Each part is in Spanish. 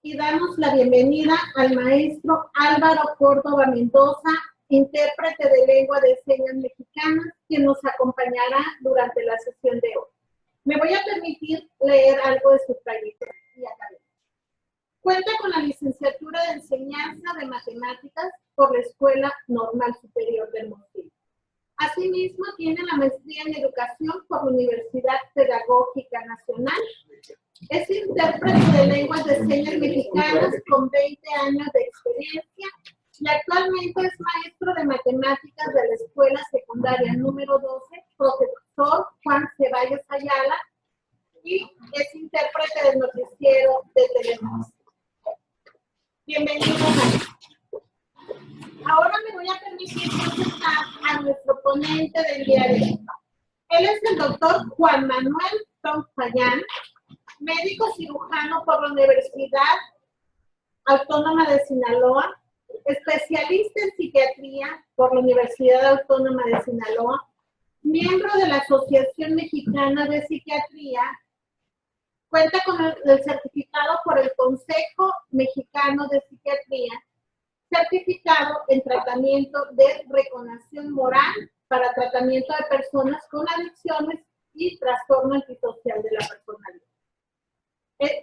y damos la bienvenida al maestro Álvaro Córdoba Mendoza, intérprete de lengua de señas mexicana, quien nos acompañará durante la sesión de hoy. Me voy a permitir leer algo de su trayectoria académica. Cuenta con la licenciatura de enseñanza de matemáticas por la Escuela Normal Superior de Hermosillo. Asimismo, tiene la maestría en educación por la Universidad Pedagógica Nacional. Es intérprete de lenguas de señas mexicanas con 20 años de experiencia y actualmente es maestro de matemáticas de la Escuela Secundaria número 12, profesor Juan Ceballos Ayala, y es intérprete del noticiero de Telemundo. Bienvenido, maestro. Ahora me voy a permitir presentar a nuestro ponente del día de hoy. Él es el doctor Juan Manuel Tonfayán, médico cirujano por la Universidad Autónoma de Sinaloa, especialista en psiquiatría por la Universidad Autónoma de Sinaloa, miembro de la Asociación Mexicana de Psiquiatría, cuenta con el certificado por el Consejo Mexicano de Psiquiatría, certificado en tratamiento de recognición moral para tratamiento de personas con adicciones y trastorno antisocial de la personalidad.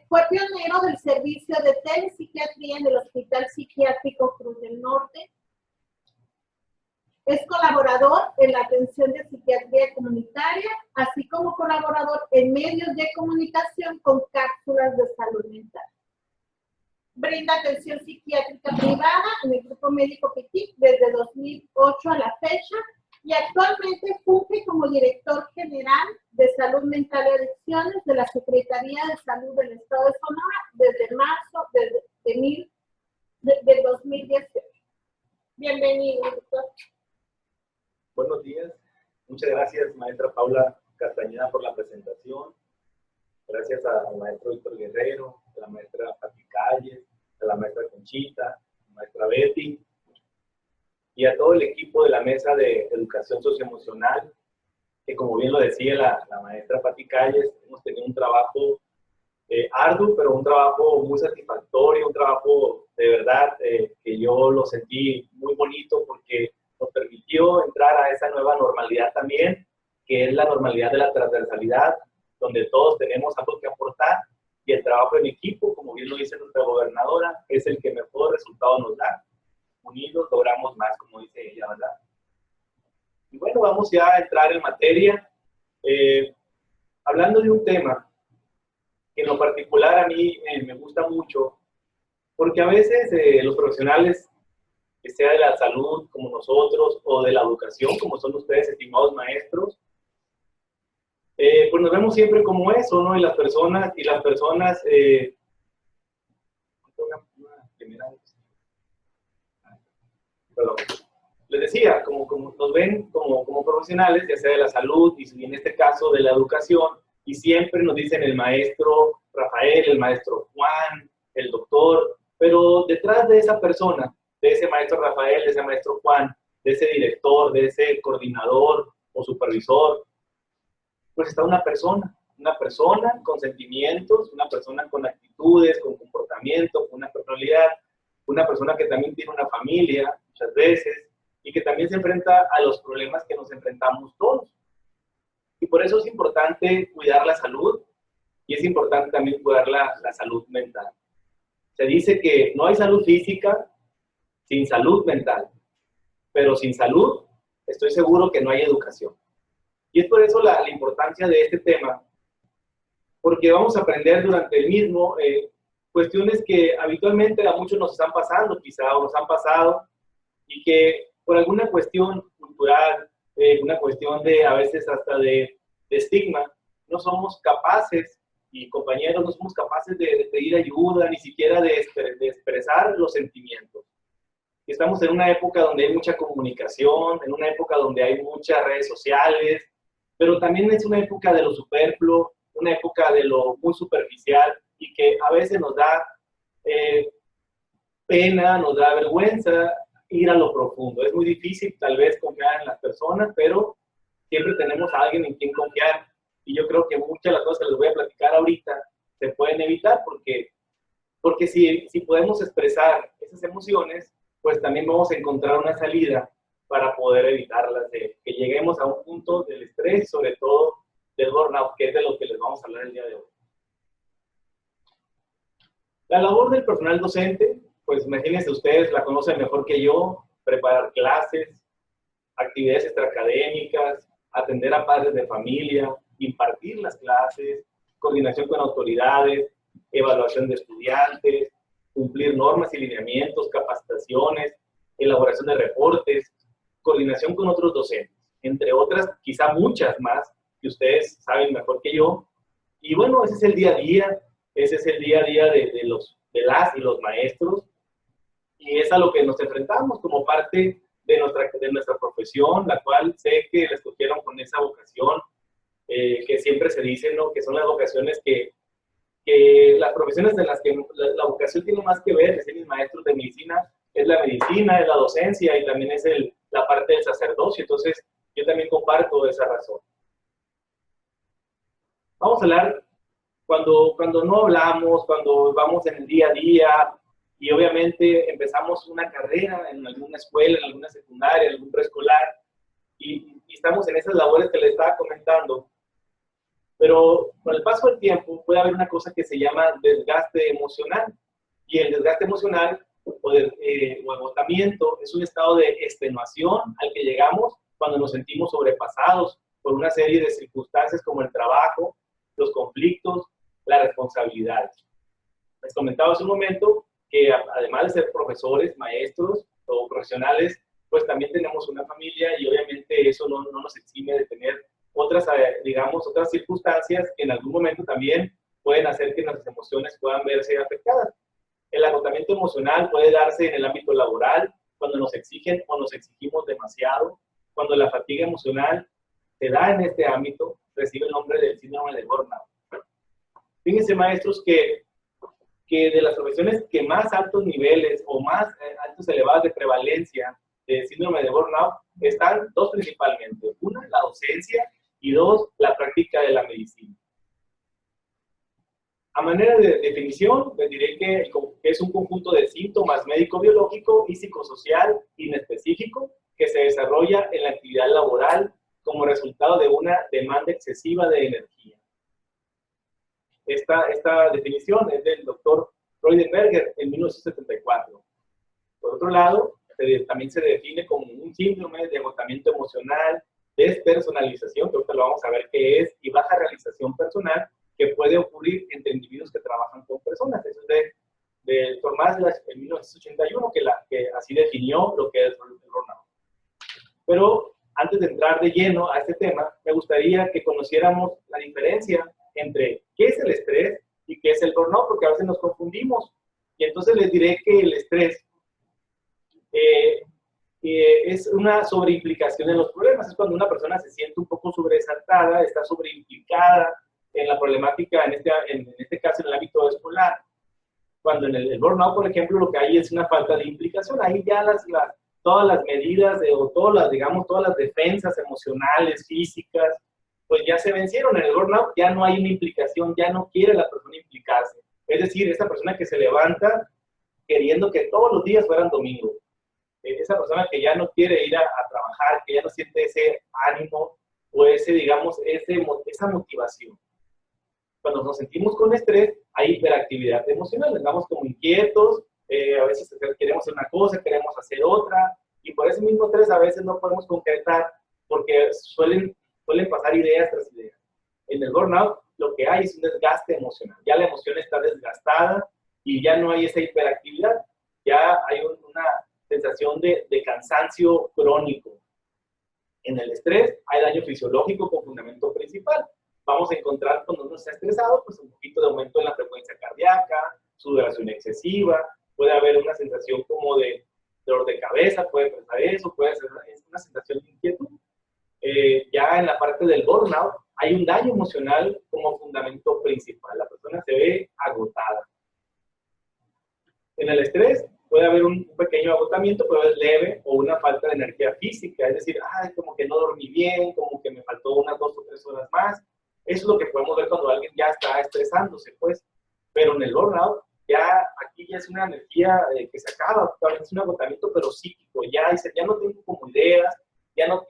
Fue pionero del servicio de telepsiquiatría en el Hospital Psiquiátrico Cruz del Norte. Es colaborador en la atención de psiquiatría comunitaria, así como colaborador en medios de comunicación con cápsulas de salud mental. Brinda atención psiquiátrica privada en el Grupo Médico Petit desde 2008 a la fecha y actualmente funge como director general de Salud Mental y Adicciones de la Secretaría de Salud del Estado de Sonora desde marzo del 2018. Bienvenido, doctor. Buenos días. Muchas gracias, maestra Paula Castañeda, por la presentación. Gracias al maestro Víctor Guerrero, a la maestra Pati Calles, a la maestra Conchita, a la maestra Betty y a todo el equipo de la Mesa de Educación Socioemocional, que como bien lo decía la maestra Pati Calles, hemos tenido un trabajo arduo, pero un trabajo muy satisfactorio, un trabajo de verdad que yo lo sentí muy bonito porque nos permitió entrar a esa nueva normalidad también, que es la normalidad de la transversalidad, donde todos tenemos algo que aportar y el trabajo en equipo, como bien lo dice nuestra gobernadora, es el que mejor resultado nos da. Unidos logramos más, como dice ella, ¿verdad? Y bueno, vamos ya a entrar en materia, hablando de un tema que en lo particular a mí me gusta mucho, porque a veces los profesionales, que sea de la salud como nosotros, o de la educación como son ustedes, estimados maestros, pues nos vemos siempre como eso, ¿no? Y las personas, perdón, les decía, como nos ven como profesionales, ya sea de la salud y en este caso de la educación, y siempre nos dicen el maestro Rafael, el maestro Juan, el doctor, pero detrás de esa persona, de ese maestro Rafael, de ese maestro Juan, de ese director, de ese coordinador o supervisor, pues está una persona con sentimientos, una persona con actitudes, con comportamiento, con una personalidad, una persona que también tiene una familia muchas veces y que también se enfrenta a los problemas que nos enfrentamos todos. Y por eso es importante cuidar la salud y es importante también cuidar la salud mental. Se dice que no hay salud física sin salud mental, pero sin salud estoy seguro que no hay educación. Y es por eso la importancia de este tema, porque vamos a aprender durante el mismo cuestiones que habitualmente a muchos nos están pasando, quizá o nos han pasado, y que por alguna cuestión cultural, una cuestión de a veces hasta de estigma, no somos capaces, y compañeros, no somos capaces de pedir ayuda, ni siquiera de expresar los sentimientos. Estamos en una época donde hay mucha comunicación, en una época donde hay muchas redes sociales, pero también es una época de lo superfluo, una época de lo muy superficial y que a veces nos da pena, nos da vergüenza ir a lo profundo. Es muy difícil tal vez confiar en las personas, pero siempre tenemos a alguien en quien confiar y yo creo que muchas de las cosas que les voy a platicar ahorita se pueden evitar porque Porque si podemos expresar esas emociones, pues también vamos a encontrar una salida para poder evitarlas, de que lleguemos a un punto del estrés, sobre todo del burnout, que es de lo que les vamos a hablar el día de hoy. La labor del personal docente, pues imagínense ustedes, la conocen mejor que yo, preparar clases, actividades extraacadémicas, atender a padres de familia, impartir las clases, coordinación con autoridades, evaluación de estudiantes, cumplir normas y lineamientos, capacitaciones, elaboración de reportes, coordinación con otros docentes, entre otras, quizá muchas más, que ustedes saben mejor que yo. Y bueno, ese es el día a día, ese es el día a día de las y los maestros, y es a lo que nos enfrentamos como parte de nuestra profesión, la cual sé que la escogieron con esa vocación, que siempre se dice, ¿no? Que son las vocaciones que las profesiones en las que la vocación tiene más que ver, decían mis maestros de medicina, es la medicina, es la docencia y también es la parte del sacerdocio. Entonces, yo también comparto esa razón. Vamos a hablar cuando no hablamos, cuando vamos en el día a día y obviamente empezamos una carrera en alguna escuela, en alguna secundaria, en algún preescolar y estamos en esas labores que les estaba comentando. Pero con el paso del tiempo puede haber una cosa que se llama desgaste emocional. Y el desgaste emocional o agotamiento es un estado de extenuación al que llegamos cuando nos sentimos sobrepasados por una serie de circunstancias como el trabajo, los conflictos, las responsabilidades. Les comentaba hace un momento que además de ser profesores, maestros o profesionales, pues también tenemos una familia y obviamente eso no nos exime de tener otras, digamos, otras circunstancias que en algún momento también pueden hacer que nuestras emociones puedan verse afectadas. El agotamiento emocional puede darse en el ámbito laboral, cuando nos exigen o nos exigimos demasiado, cuando la fatiga emocional se da en este ámbito, recibe el nombre del síndrome de burnout. Fíjense, maestros, que de las profesiones que más altos niveles o más altos elevados de prevalencia de síndrome de burnout están dos principalmente. Una, la docencia, y dos, la práctica de la medicina. A manera de definición, les diré que es un conjunto de síntomas médico-biológico y psicosocial inespecífico que se desarrolla en la actividad laboral como resultado de una demanda excesiva de energía. Esta definición es del doctor Freudenberger en 1974. Por otro lado, también se define como un síndrome de agotamiento emocional, despersonalización, que ahorita lo vamos a ver qué es, y baja realización personal, que puede ocurrir entre individuos que trabajan con personas. Eso es de Tomás en 1981, que así definió lo que es el burnout. Pero antes de entrar de lleno a este tema, me gustaría que conociéramos la diferencia entre qué es el estrés y qué es el burnout, porque a veces nos confundimos. Y entonces les diré que el estrés es una sobreimplicación en los problemas. Es cuando una persona se siente un poco sobresaltada, está sobreimplicada en la problemática, en este caso en el ámbito escolar. Cuando en el burnout, por ejemplo, lo que hay es una falta de implicación. Ahí ya todas las medidas o todas las defensas emocionales, físicas, pues ya se vencieron. En el burnout ya no hay una implicación, ya no quiere la persona implicarse. Es decir, esa persona que se levanta queriendo que todos los días fueran domingo. Esa persona que ya no quiere ir a trabajar, que ya no siente ese ánimo o esa motivación. Cuando nos sentimos con estrés, hay hiperactividad emocional, andamos como inquietos, a veces queremos hacer una cosa, queremos hacer otra, y por ese mismo estrés a veces no podemos concretar porque suelen pasar ideas tras ideas. En el burnout lo que hay es un desgaste emocional, ya la emoción está desgastada y ya no hay esa hiperactividad, ya hay una sensación de cansancio crónico. En el estrés hay daño fisiológico con fundamento principal. Vamos a encontrar cuando uno está estresado, pues un poquito de aumento en la frecuencia cardíaca, sudoración excesiva, puede haber una sensación como de dolor de cabeza, puede pasar eso, puede ser una sensación de inquietud. Ya en la parte del burnout hay un daño emocional como fundamento principal. La persona se ve agotada. En el estrés puede haber un pequeño agotamiento, pero es leve, o una falta de energía física, es decir, como que no dormí bien, como que me faltó unas 2 o 3 horas más. Eso es lo que podemos ver cuando alguien ya está estresándose, pues. Pero en el burnout ya aquí ya es una energía que se acaba, es un agotamiento pero psíquico, ya no tengo como ideas, ya no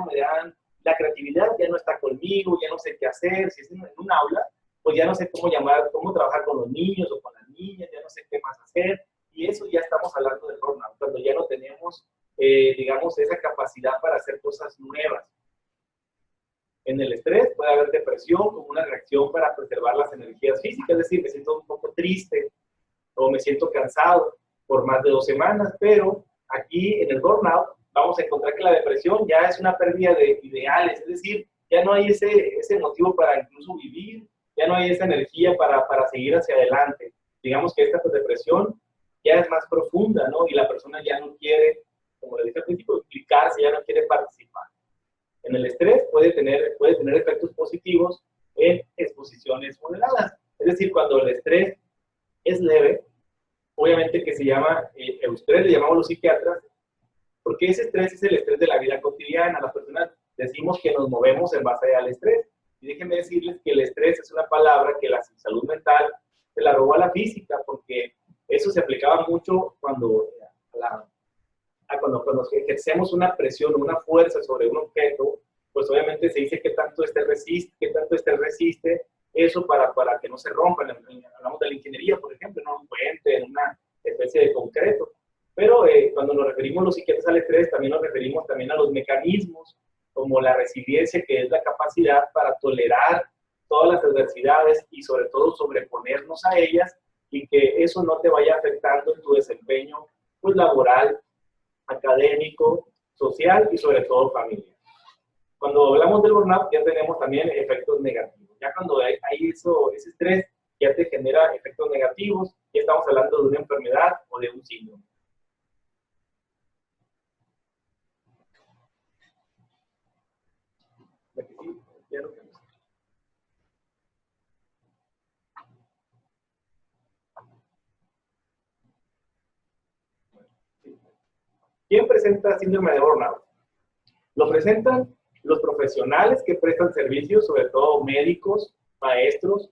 me dan, la creatividad ya no está conmigo, ya no sé qué hacer, si es en un aula, pues ya no sé cómo trabajar con los niños o con las niñas, ya no sé qué más hacer, y eso ya estamos hablando del burnout, cuando ya no tenemos, digamos, esa capacidad para hacer cosas nuevas. En el estrés puede haber depresión como una reacción para preservar las energías físicas, es decir, me siento un poco triste o me siento cansado por más de 2 semanas, pero aquí en el burnout vamos a encontrar que la depresión ya es una pérdida de ideales, es decir, ya no hay ese motivo para incluso vivir, ya no hay esa energía para seguir hacia adelante. Digamos que esta depresión ya es más profunda, ¿no? Y la persona ya no quiere, como le dije al principio, implicarse, ya no quiere participar. En el estrés puede tener efectos positivos en exposiciones moderadas. Es decir, cuando el estrés es leve, obviamente que se llama eustrés, le llamamos los psiquiatras, porque ese estrés es el estrés de la vida cotidiana. Las personas decimos que nos movemos en base al estrés. Y déjenme decirles que el estrés es una palabra que la salud mental se la robó a la física, porque eso se aplicaba mucho cuando ejercemos una presión o una fuerza sobre un objeto, pues obviamente se dice qué tanto resiste, eso para que no se rompa. Hablamos de la ingeniería, por ejemplo, en un puente, en una especie de concreto. Pero cuando nos referimos los psiquiatras al estrés, también nos referimos también a los mecanismos, como la resiliencia, que es la capacidad para tolerar todas las adversidades y sobre todo sobreponernos a ellas, y que eso no te vaya afectando en tu desempeño pues, laboral, académico, social y sobre todo familiar. Cuando hablamos del burnout ya tenemos también efectos negativos. Ya cuando hay ese estrés ya te genera efectos negativos, ya estamos hablando de una enfermedad o de un síndrome. ¿Quién presenta síndrome de burnout? Lo presentan los profesionales que prestan servicios, sobre todo médicos, maestros,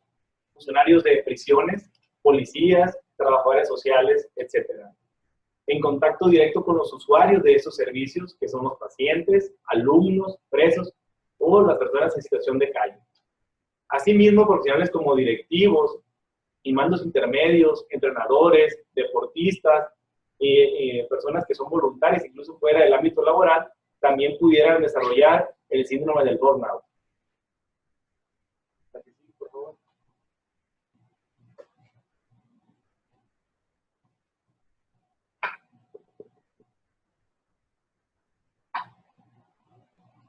funcionarios de prisiones, policías, trabajadores sociales, etc. En contacto directo con los usuarios de esos servicios, que son los pacientes, alumnos, presos o las personas en situación de calle. Asimismo, profesionales como directivos y mandos intermedios, entrenadores, deportistas, personas que son voluntarias, incluso fuera del ámbito laboral, también pudieran desarrollar el síndrome del burnout.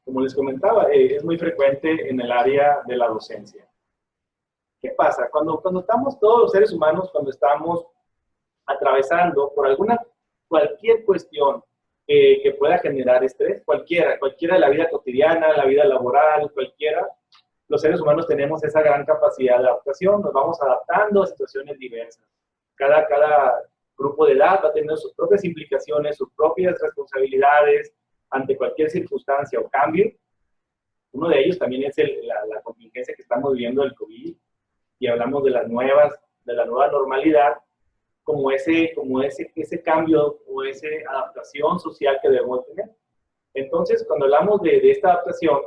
Como les comentaba, es muy frecuente en el área de la docencia. ¿Qué pasa? Cuando estamos todos los seres humanos, cuando estamos atravesando por cualquier cuestión que pueda generar estrés, cualquiera de la vida cotidiana, la vida laboral, cualquiera, los seres humanos tenemos esa gran capacidad de adaptación, nos vamos adaptando a situaciones diversas. Cada grupo de edad va a tener sus propias implicaciones, sus propias responsabilidades ante cualquier circunstancia o cambio. Uno de ellos también es la contingencia que estamos viviendo del COVID, y hablamos de la nueva normalidad, como ese cambio o esa adaptación social que debemos tener. Entonces, cuando hablamos de esta adaptación,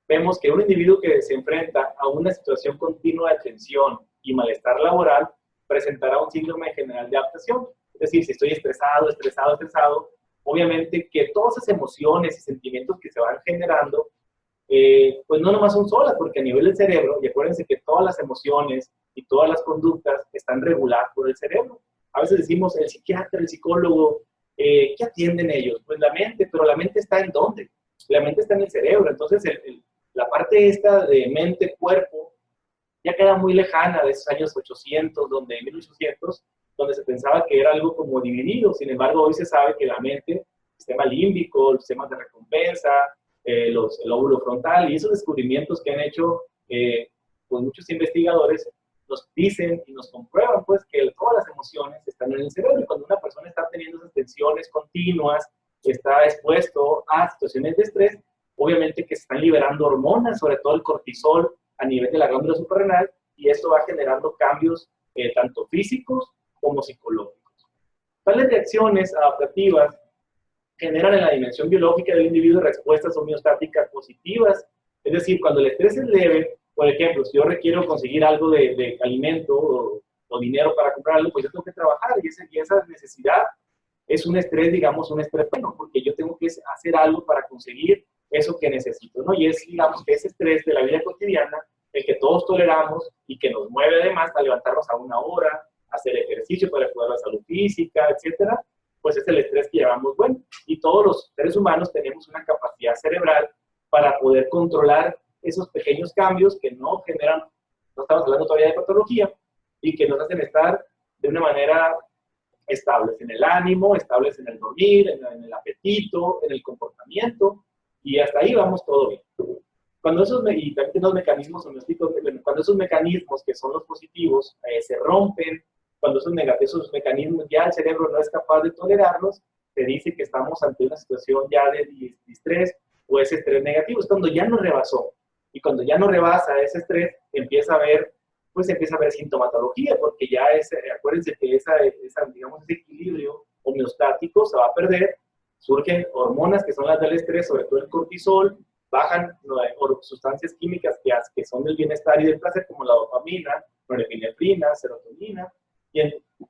vemos que un individuo que se enfrenta a una situación continua de tensión y malestar laboral presentará un síndrome general de adaptación. Es decir, si estoy estresado, obviamente que todas esas emociones y sentimientos que se van generando, pues no nomás son solas, porque a nivel del cerebro, y acuérdense que todas las emociones y todas las conductas están reguladas por el cerebro. A veces decimos, el psiquiatra, el psicólogo, ¿qué atienden ellos? Pues la mente, pero la mente está ¿en dónde? La mente está en el cerebro. Entonces, la parte esta de mente-cuerpo ya queda muy lejana de esos años 800, 1800, donde se pensaba que era algo como dividido. Sin embargo, hoy se sabe que la mente, el sistema límbico, el sistema de recompensa, el lóbulo frontal, y esos descubrimientos que han hecho pues muchos investigadores nos dicen y nos comprueban pues que todas las emociones están en el cerebro, y cuando una persona está teniendo esas tensiones continuas, está expuesto a situaciones de estrés, obviamente que se están liberando hormonas, sobre todo el cortisol a nivel de la glándula suprarrenal, y esto va generando cambios tanto físicos como psicológicos. Tales reacciones adaptativas generan en la dimensión biológica del individuo respuestas homeostáticas positivas. Es decir, cuando el estrés es leve, por ejemplo, si yo requiero conseguir algo de alimento o dinero para comprarlo, pues yo tengo que trabajar y esa necesidad es un estrés, digamos, un estrés bueno, porque yo tengo que hacer algo para conseguir eso que necesito, ¿no? Y es, digamos, que ese estrés de la vida cotidiana, el que todos toleramos y que nos mueve además a levantarnos a una hora, hacer ejercicio para cuidar la salud física, etcétera, pues es el estrés que llevamos bueno. Y todos los seres humanos tenemos una capacidad cerebral para poder controlar esos pequeños cambios que no generan, no estamos hablando todavía de patología, y que nos hacen estar de una manera estables en el ánimo, estables en el dormir, en el apetito, en el comportamiento, y hasta ahí vamos todo bien. Cuando y también los mecanismos homeostáticos, cuando esos mecanismos que son los positivos se rompen, cuando esos mecanismos ya el cerebro no es capaz de tolerarlos, se dice que estamos ante una situación ya de distrés o ese estrés negativo. Es cuando ya nos rebasó. Y cuando ya no rebasa ese estrés, empieza a haber sintomatología, porque ya acuérdense que digamos, ese equilibrio homeostático se va a perder, surgen hormonas que son las del estrés, sobre todo el cortisol, bajan sustancias químicas que son del bienestar y del placer, como la dopamina, norepinefrina, serotonina, y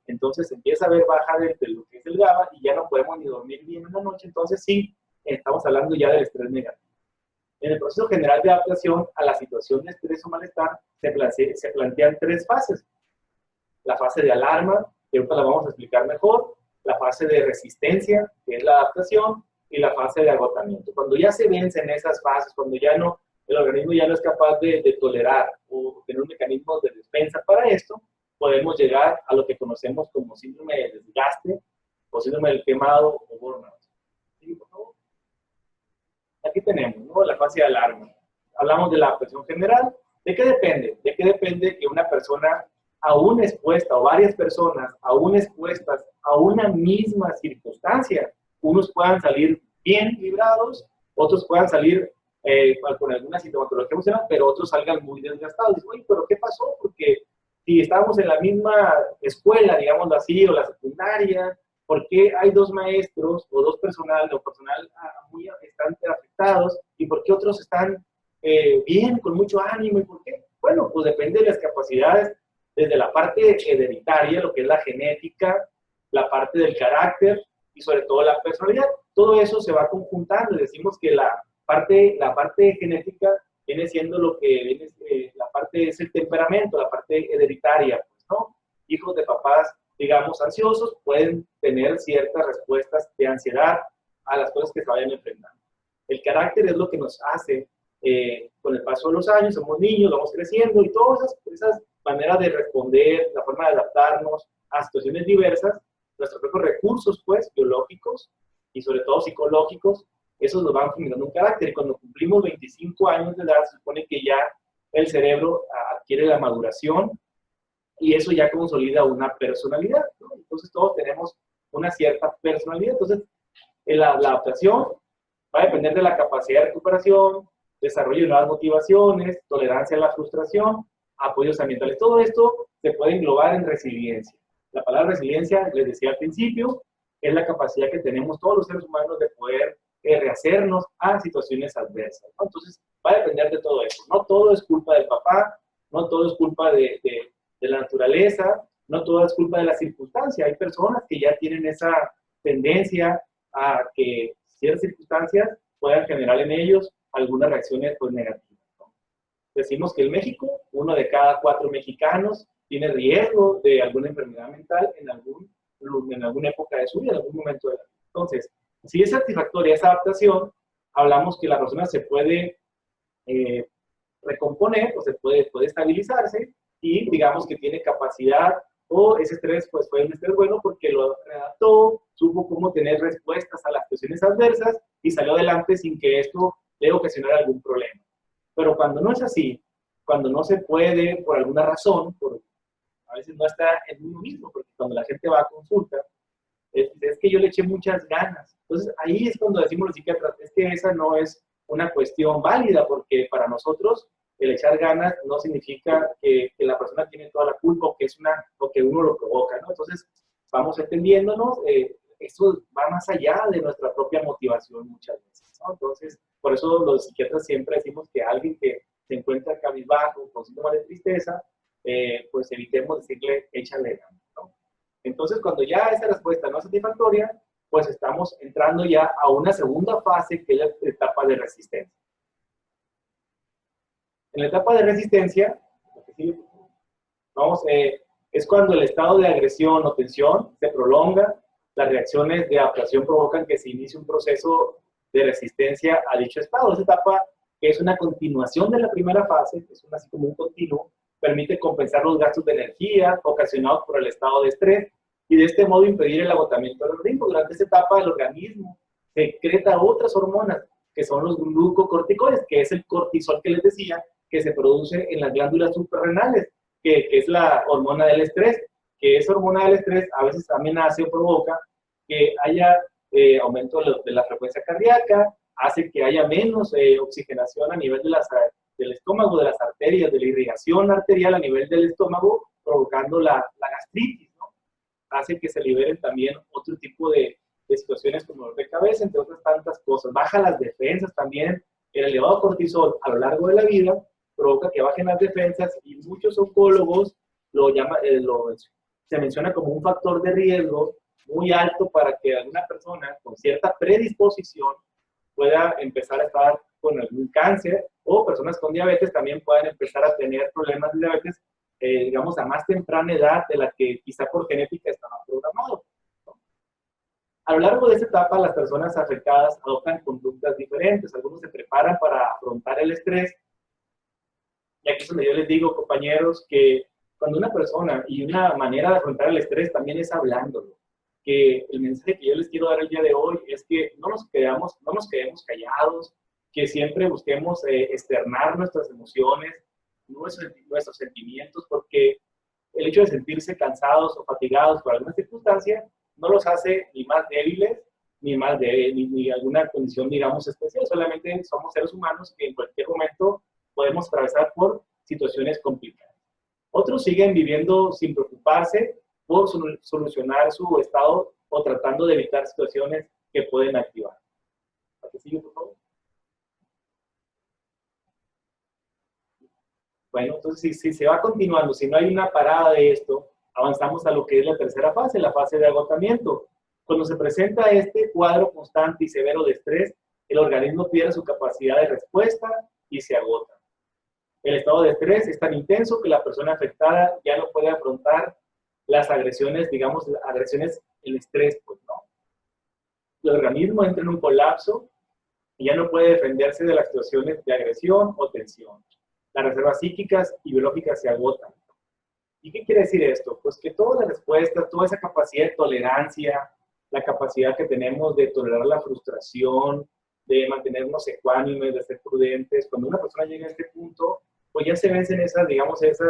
entonces empieza a haber baja de lo que es el GABA y ya no podemos ni dormir bien en la noche. Entonces sí, estamos hablando ya del estrés negativo. En el proceso general de adaptación a la situación de estrés o malestar se plantean tres fases. La fase de alarma, que ahorita la vamos a explicar mejor, la fase de resistencia, que es la adaptación, y la fase de agotamiento. Cuando ya se vencen esas fases, cuando ya no, el organismo ya no es capaz de tolerar o tener un mecanismo de defensa para esto, podemos llegar a lo que conocemos como síndrome de desgaste o síndrome del quemado o burnout. ¿Sí, por favor? Aquí tenemos, ¿no?, la fase de alarma. Hablamos de la adaptación general. ¿De qué depende? ¿De qué depende que una persona aún expuesta o varias personas aún expuestas a una misma circunstancia, unos puedan salir bien librados, otros puedan salir con alguna sintomatología emocional, pero otros salgan muy desgastados? Dicen, oye, ¿pero qué pasó? Porque si estábamos en la misma escuela, digámoslo así, o la secundaria, ¿por qué hay dos maestros o dos personal muy están afectados y por qué otros están bien, con mucho ánimo? ¿Y por qué? Bueno, pues depende de las capacidades, desde la parte hereditaria, lo que es la genética, la parte del carácter y sobre todo la personalidad. Todo eso se va conjuntando y decimos que la parte genética viene siendo lo que viene, la parte es el temperamento, la parte hereditaria, pues, ¿no? Hijos de papás, digamos, ansiosos, pueden tener ciertas respuestas de ansiedad a las cosas que se vayan enfrentando. El carácter es lo que nos hace, con el paso de los años, somos niños, vamos creciendo, y todas esas maneras de responder, la forma de adaptarnos a situaciones diversas, nuestros propios recursos, pues, biológicos y sobre todo psicológicos, esos nos van formando un carácter. Y cuando cumplimos 25 años de edad, se supone que ya el cerebro adquiere la maduración y eso ya consolida una personalidad, ¿no? Entonces todos tenemos una cierta personalidad. Entonces la adaptación va a depender de la capacidad de recuperación, desarrollo de nuevas motivaciones, tolerancia a la frustración, apoyos ambientales. Todo esto se puede englobar en resiliencia. La palabra resiliencia, les decía al principio, es la capacidad que tenemos todos los seres humanos de poder rehacernos a situaciones adversas, ¿no? Entonces va a depender de todo eso. No todo es culpa del papá, no todo es culpa de la naturaleza, no todo es culpa de la circunstancia. Hay personas que ya tienen esa tendencia a que ciertas circunstancias puedan generar en ellos algunas reacciones, pues, negativas, ¿no? Decimos que en México, 1 de cada 4 mexicanos tiene riesgo de alguna enfermedad mental en alguna época de su vida, en algún momento de la vida. Entonces, si es satisfactoria esa adaptación, hablamos que la persona se puede recomponer o se puede estabilizarse y digamos que tiene capacidad, o ese estrés pues fue un estrés bueno porque lo adaptó, supo cómo tener respuestas a las situaciones adversas y salió adelante sin que esto le ocasionara algún problema. Pero cuando no es así, cuando no se puede por alguna razón, a veces no está en uno mismo, porque cuando la gente va a consulta, es que yo le eché muchas ganas. Entonces ahí es cuando decimos los psiquiatras, es que esa no es una cuestión válida, porque para nosotros el echar ganas no significa que la persona tiene toda la culpa o que uno lo provoca, ¿no? Entonces, vamos entendiéndonos, esto va más allá de nuestra propia motivación muchas veces, ¿no? Entonces, por eso los psiquiatras siempre decimos que alguien que se encuentra cabizbajo, con síntomas de tristeza, pues evitemos decirle, échale ganas, ¿no? Entonces, cuando ya esa respuesta no es satisfactoria, pues estamos entrando ya a una segunda fase, que es la etapa de resistencia. En la etapa de resistencia, vamos, es cuando el estado de agresión o tensión se prolonga, las reacciones de adaptación provocan que se inicie un proceso de resistencia a dicho estado. Esa etapa, que es una continuación de la primera fase, es así como un continuo, permite compensar los gastos de energía ocasionados por el estado de estrés y de este modo impedir el agotamiento del organismo. Durante esta etapa, el organismo secreta otras hormonas, que son los glucocorticoides, que es el cortisol que les decía, que se produce en las glándulas suprarrenales, que es la hormona del estrés, que esa hormona del estrés a veces también hace o provoca que haya aumento de la frecuencia cardíaca, hace que haya menos oxigenación a nivel del estómago, de las arterias, de la irrigación arterial a nivel del estómago, provocando la gastritis, ¿no? Hace que se liberen también otro tipo de situaciones como dolor de cabeza, entre otras tantas cosas. Baja las defensas también. El elevado cortisol a lo largo de la vida provoca que bajen las defensas y muchos oncólogos se menciona como un factor de riesgo muy alto para que alguna persona con cierta predisposición pueda empezar a estar con algún cáncer, o personas con diabetes también puedan empezar a tener problemas de diabetes, digamos, a más temprana edad de la que quizá por genética estaba programado. A lo largo de esta etapa, las personas afectadas adoptan conductas diferentes. Algunos se preparan para afrontar el estrés. Y aquí es donde yo les digo, compañeros, que cuando una persona, y una manera de afrontar el estrés también es hablándolo, que el mensaje que yo les quiero dar el día de hoy es que no nos quedemos callados, que siempre busquemos externar nuestras emociones, nuestros sentimientos, porque el hecho de sentirse cansados o fatigados por alguna circunstancia no los hace ni más débiles, ni alguna condición, digamos, especial. Solamente somos seres humanos que en cualquier momento podemos atravesar por situaciones complicadas. Otros siguen viviendo sin preocuparse por solucionar su estado o tratando de evitar situaciones que pueden activar. ¿A qué sigue, por favor? Bueno, entonces si se va continuando, si no hay una parada de esto, avanzamos a lo que es la tercera fase, la fase de agotamiento. Cuando se presenta este cuadro constante y severo de estrés, el organismo pierde su capacidad de respuesta y se agota. El estado de estrés es tan intenso que la persona afectada ya no puede afrontar las agresiones, digamos, agresiones, el estrés, pues, ¿no? El organismo entra en un colapso y ya no puede defenderse de las situaciones de agresión o tensión. Las reservas psíquicas y biológicas se agotan. ¿Y qué quiere decir esto? Pues que todas las respuestas, toda esa capacidad de tolerancia, la capacidad que tenemos de tolerar la frustración, de mantenernos ecuánimes, de ser prudentes, cuando una persona llega a este punto, pues ya se vencen esas, digamos, esos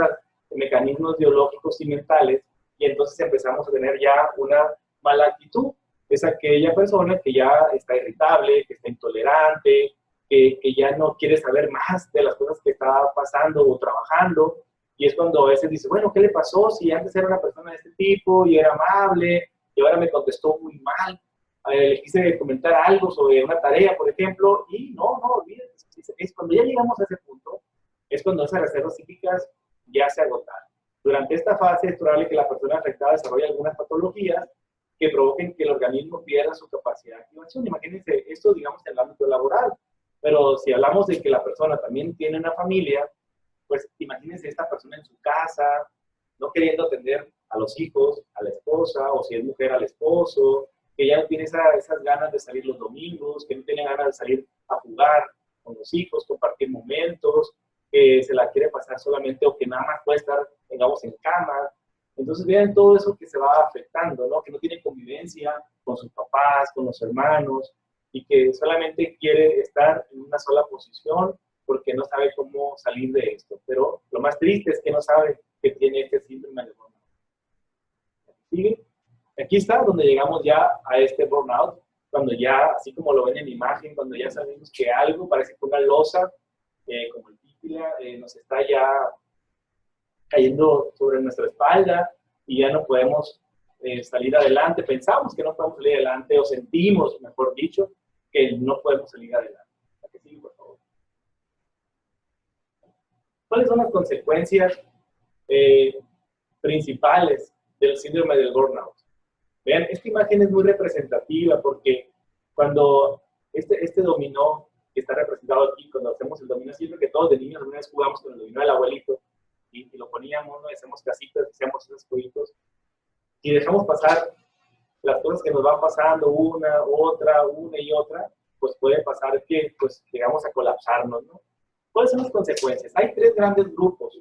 mecanismos biológicos y mentales, y entonces empezamos a tener ya una mala actitud. Es aquella persona que ya está irritable, que está intolerante, que ya no quiere saber más de las cosas que está pasando o trabajando, y es cuando a veces dice, bueno, ¿qué le pasó? Si antes era una persona de este tipo y era amable, y ahora me contestó muy mal, le quise comentar algo sobre una tarea, por ejemplo, y no, olvídate. Es cuando ya llegamos a ese punto, es cuando esas reservas psíquicas ya se agotaron. Durante esta fase es probable que la persona afectada desarrolle algunas patologías que provoquen que el organismo pierda su capacidad de activación. Imagínense esto, digamos, en el ámbito laboral, pero si hablamos de que la persona también tiene una familia, pues imagínense esta persona en su casa, no queriendo atender a los hijos, a la esposa, o si es mujer, al esposo, que ya no tiene esas ganas de salir los domingos, que no tiene ganas de salir a jugar con los hijos, compartir momentos, que se la quiere pasar solamente o que nada más puede estar, digamos, en cama. Entonces vean todo eso que se va afectando, ¿no? Que no tiene convivencia con sus papás, con los hermanos, y que solamente quiere estar en una sola posición porque no sabe cómo salir de esto. Pero lo más triste es que no sabe que tiene este síndrome de burnout. ¿Sigue? Aquí está donde llegamos ya a este burnout, cuando ya, así como lo ven en la imagen, cuando ya sabemos que algo parece que una losa, como el isquia nos está ya cayendo sobre nuestra espalda y ya no podemos salir adelante. Pensamos que no podemos salir adelante o sentimos, mejor dicho, que no podemos salir adelante. ¿A que sí, por favor? ¿Cuáles son las consecuencias principales del síndrome del burnout? Vean, esta imagen es muy representativa porque cuando este dominó que está representado aquí, cuando hacemos el dominó, siempre que todos de niños alguna vez jugamos con el dominó del abuelito y lo poníamos, ¿no? Hacemos casitas, hacíamos esos jueguitos y dejamos pasar las cosas que nos van pasando una y otra, pues puede pasar que pues llegamos a colapsarnos, ¿no? ¿Cuáles son las consecuencias? Hay tres grandes grupos.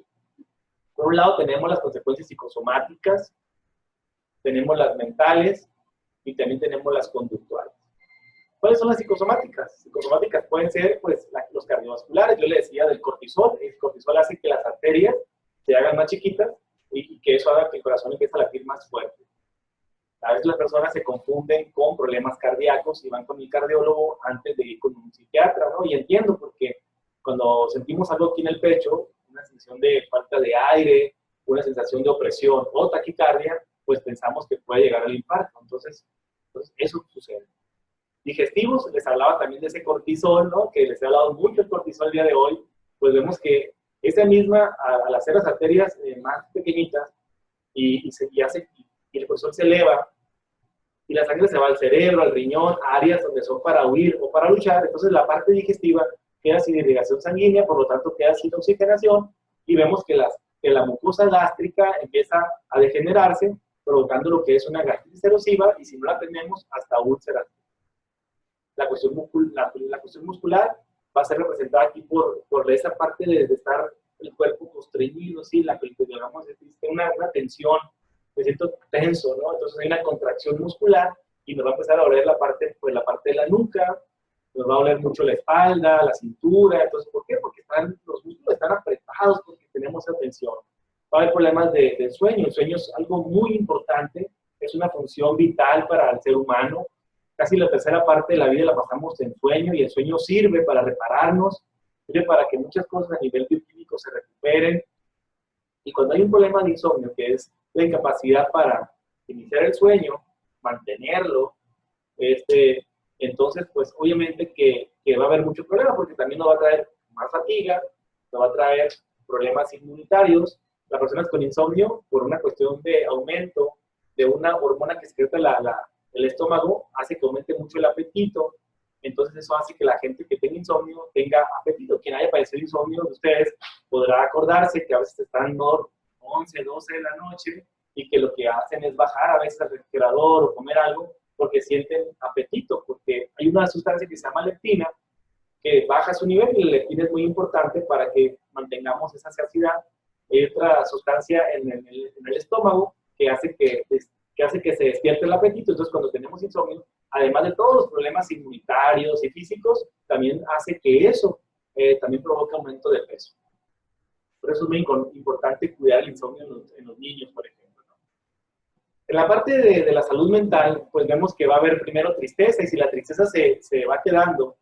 Por un lado tenemos las consecuencias psicosomáticas, tenemos las mentales y también tenemos las conductuales. ¿Cuáles son las psicosomáticas? Psicosomáticas pueden ser pues, los cardiovasculares. Yo le decía del cortisol. El cortisol hace que las arterias se hagan más chiquitas y que eso haga que el corazón empiece a latir más fuerte. A veces las personas se confunden con problemas cardíacos y van con el cardiólogo antes de ir con un psiquiatra, ¿no? Y entiendo porque cuando sentimos algo aquí en el pecho, una sensación de falta de aire, una sensación de opresión o taquicardia, pues pensamos que puede llegar al infarto. Entonces eso sucede. Digestivos, les hablaba también de ese cortisol, ¿no? Que les he hablado mucho del cortisol el día de hoy, pues vemos que esa misma, al hacer las arterias más pequeñitas y el cortisol se eleva y la sangre se va al cerebro, al riñón, a áreas donde son para huir o para luchar, entonces la parte digestiva queda sin irrigación sanguínea, por lo tanto queda sin oxigenación y vemos que la mucosa gástrica empieza a degenerarse, provocando lo que es una gastritis erosiva y si no la tenemos, hasta úlceras. La cuestión muscular va a ser representada aquí por esa parte de estar el cuerpo constreñido, ¿sí? Digamos, una tensión, me siento tenso, ¿no? Entonces hay una contracción muscular y nos va a empezar a doler la parte de la nuca, nos va a doler mucho la espalda, la cintura. Entonces, ¿por qué? Porque los músculos están apretados porque tenemos esa tensión. Va a haber problemas de sueño. El sueño es algo muy importante, es una función vital para el ser humano. Casi la tercera parte de la vida la pasamos en sueño y el sueño sirve para repararnos, sirve para que muchas cosas a nivel bioquímico se recuperen. Y cuando hay un problema de insomnio, que es la incapacidad para iniciar el sueño, mantenerlo, entonces, pues obviamente que va a haber mucho problema porque también nos va a traer más fatiga, nos va a traer problemas inmunitarios. Las personas con insomnio, por una cuestión de aumento de una hormona que secreta el estómago, hace que aumente mucho el apetito. Entonces eso hace que la gente que tenga insomnio tenga apetito. Quien haya padecido insomnio de ustedes podrá acordarse que a veces están 11, 12 de la noche y que lo que hacen es bajar a veces al refrigerador o comer algo porque sienten apetito, porque hay una sustancia que se llama leptina que baja su nivel y la leptina es muy importante para que mantengamos esa saciedad. Hay otra sustancia en el estómago que hace que se despierte el apetito. Entonces, cuando tenemos insomnio, además de todos los problemas inmunitarios y físicos, también hace que eso también provoque aumento de peso. Por eso es muy importante cuidar el insomnio en los niños, por ejemplo, ¿no? En la parte de la salud mental, pues vemos que va a haber primero tristeza, y si la tristeza se va quedando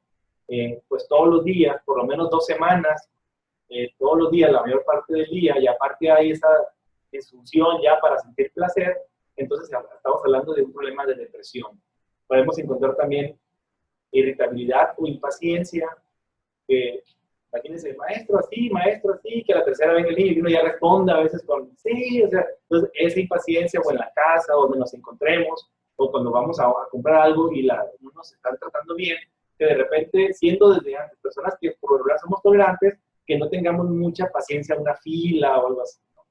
pues todos los días, por lo menos 2 semanas, todos los días, la mayor parte del día, y aparte hay esa disfunción ya para sentir placer, entonces estamos hablando de un problema de depresión. Podemos encontrar también irritabilidad o impaciencia, imagínense, maestro así, que a la tercera venga el niño y uno ya responda a veces con sí, o sea, entonces esa impaciencia o en la casa, o donde nos encontremos, o cuando vamos a comprar algo y no nos están tratando bien, que de repente, siendo desde antes personas que por lo general somos tolerantes, que no tengamos mucha paciencia en una fila o algo así, ¿no?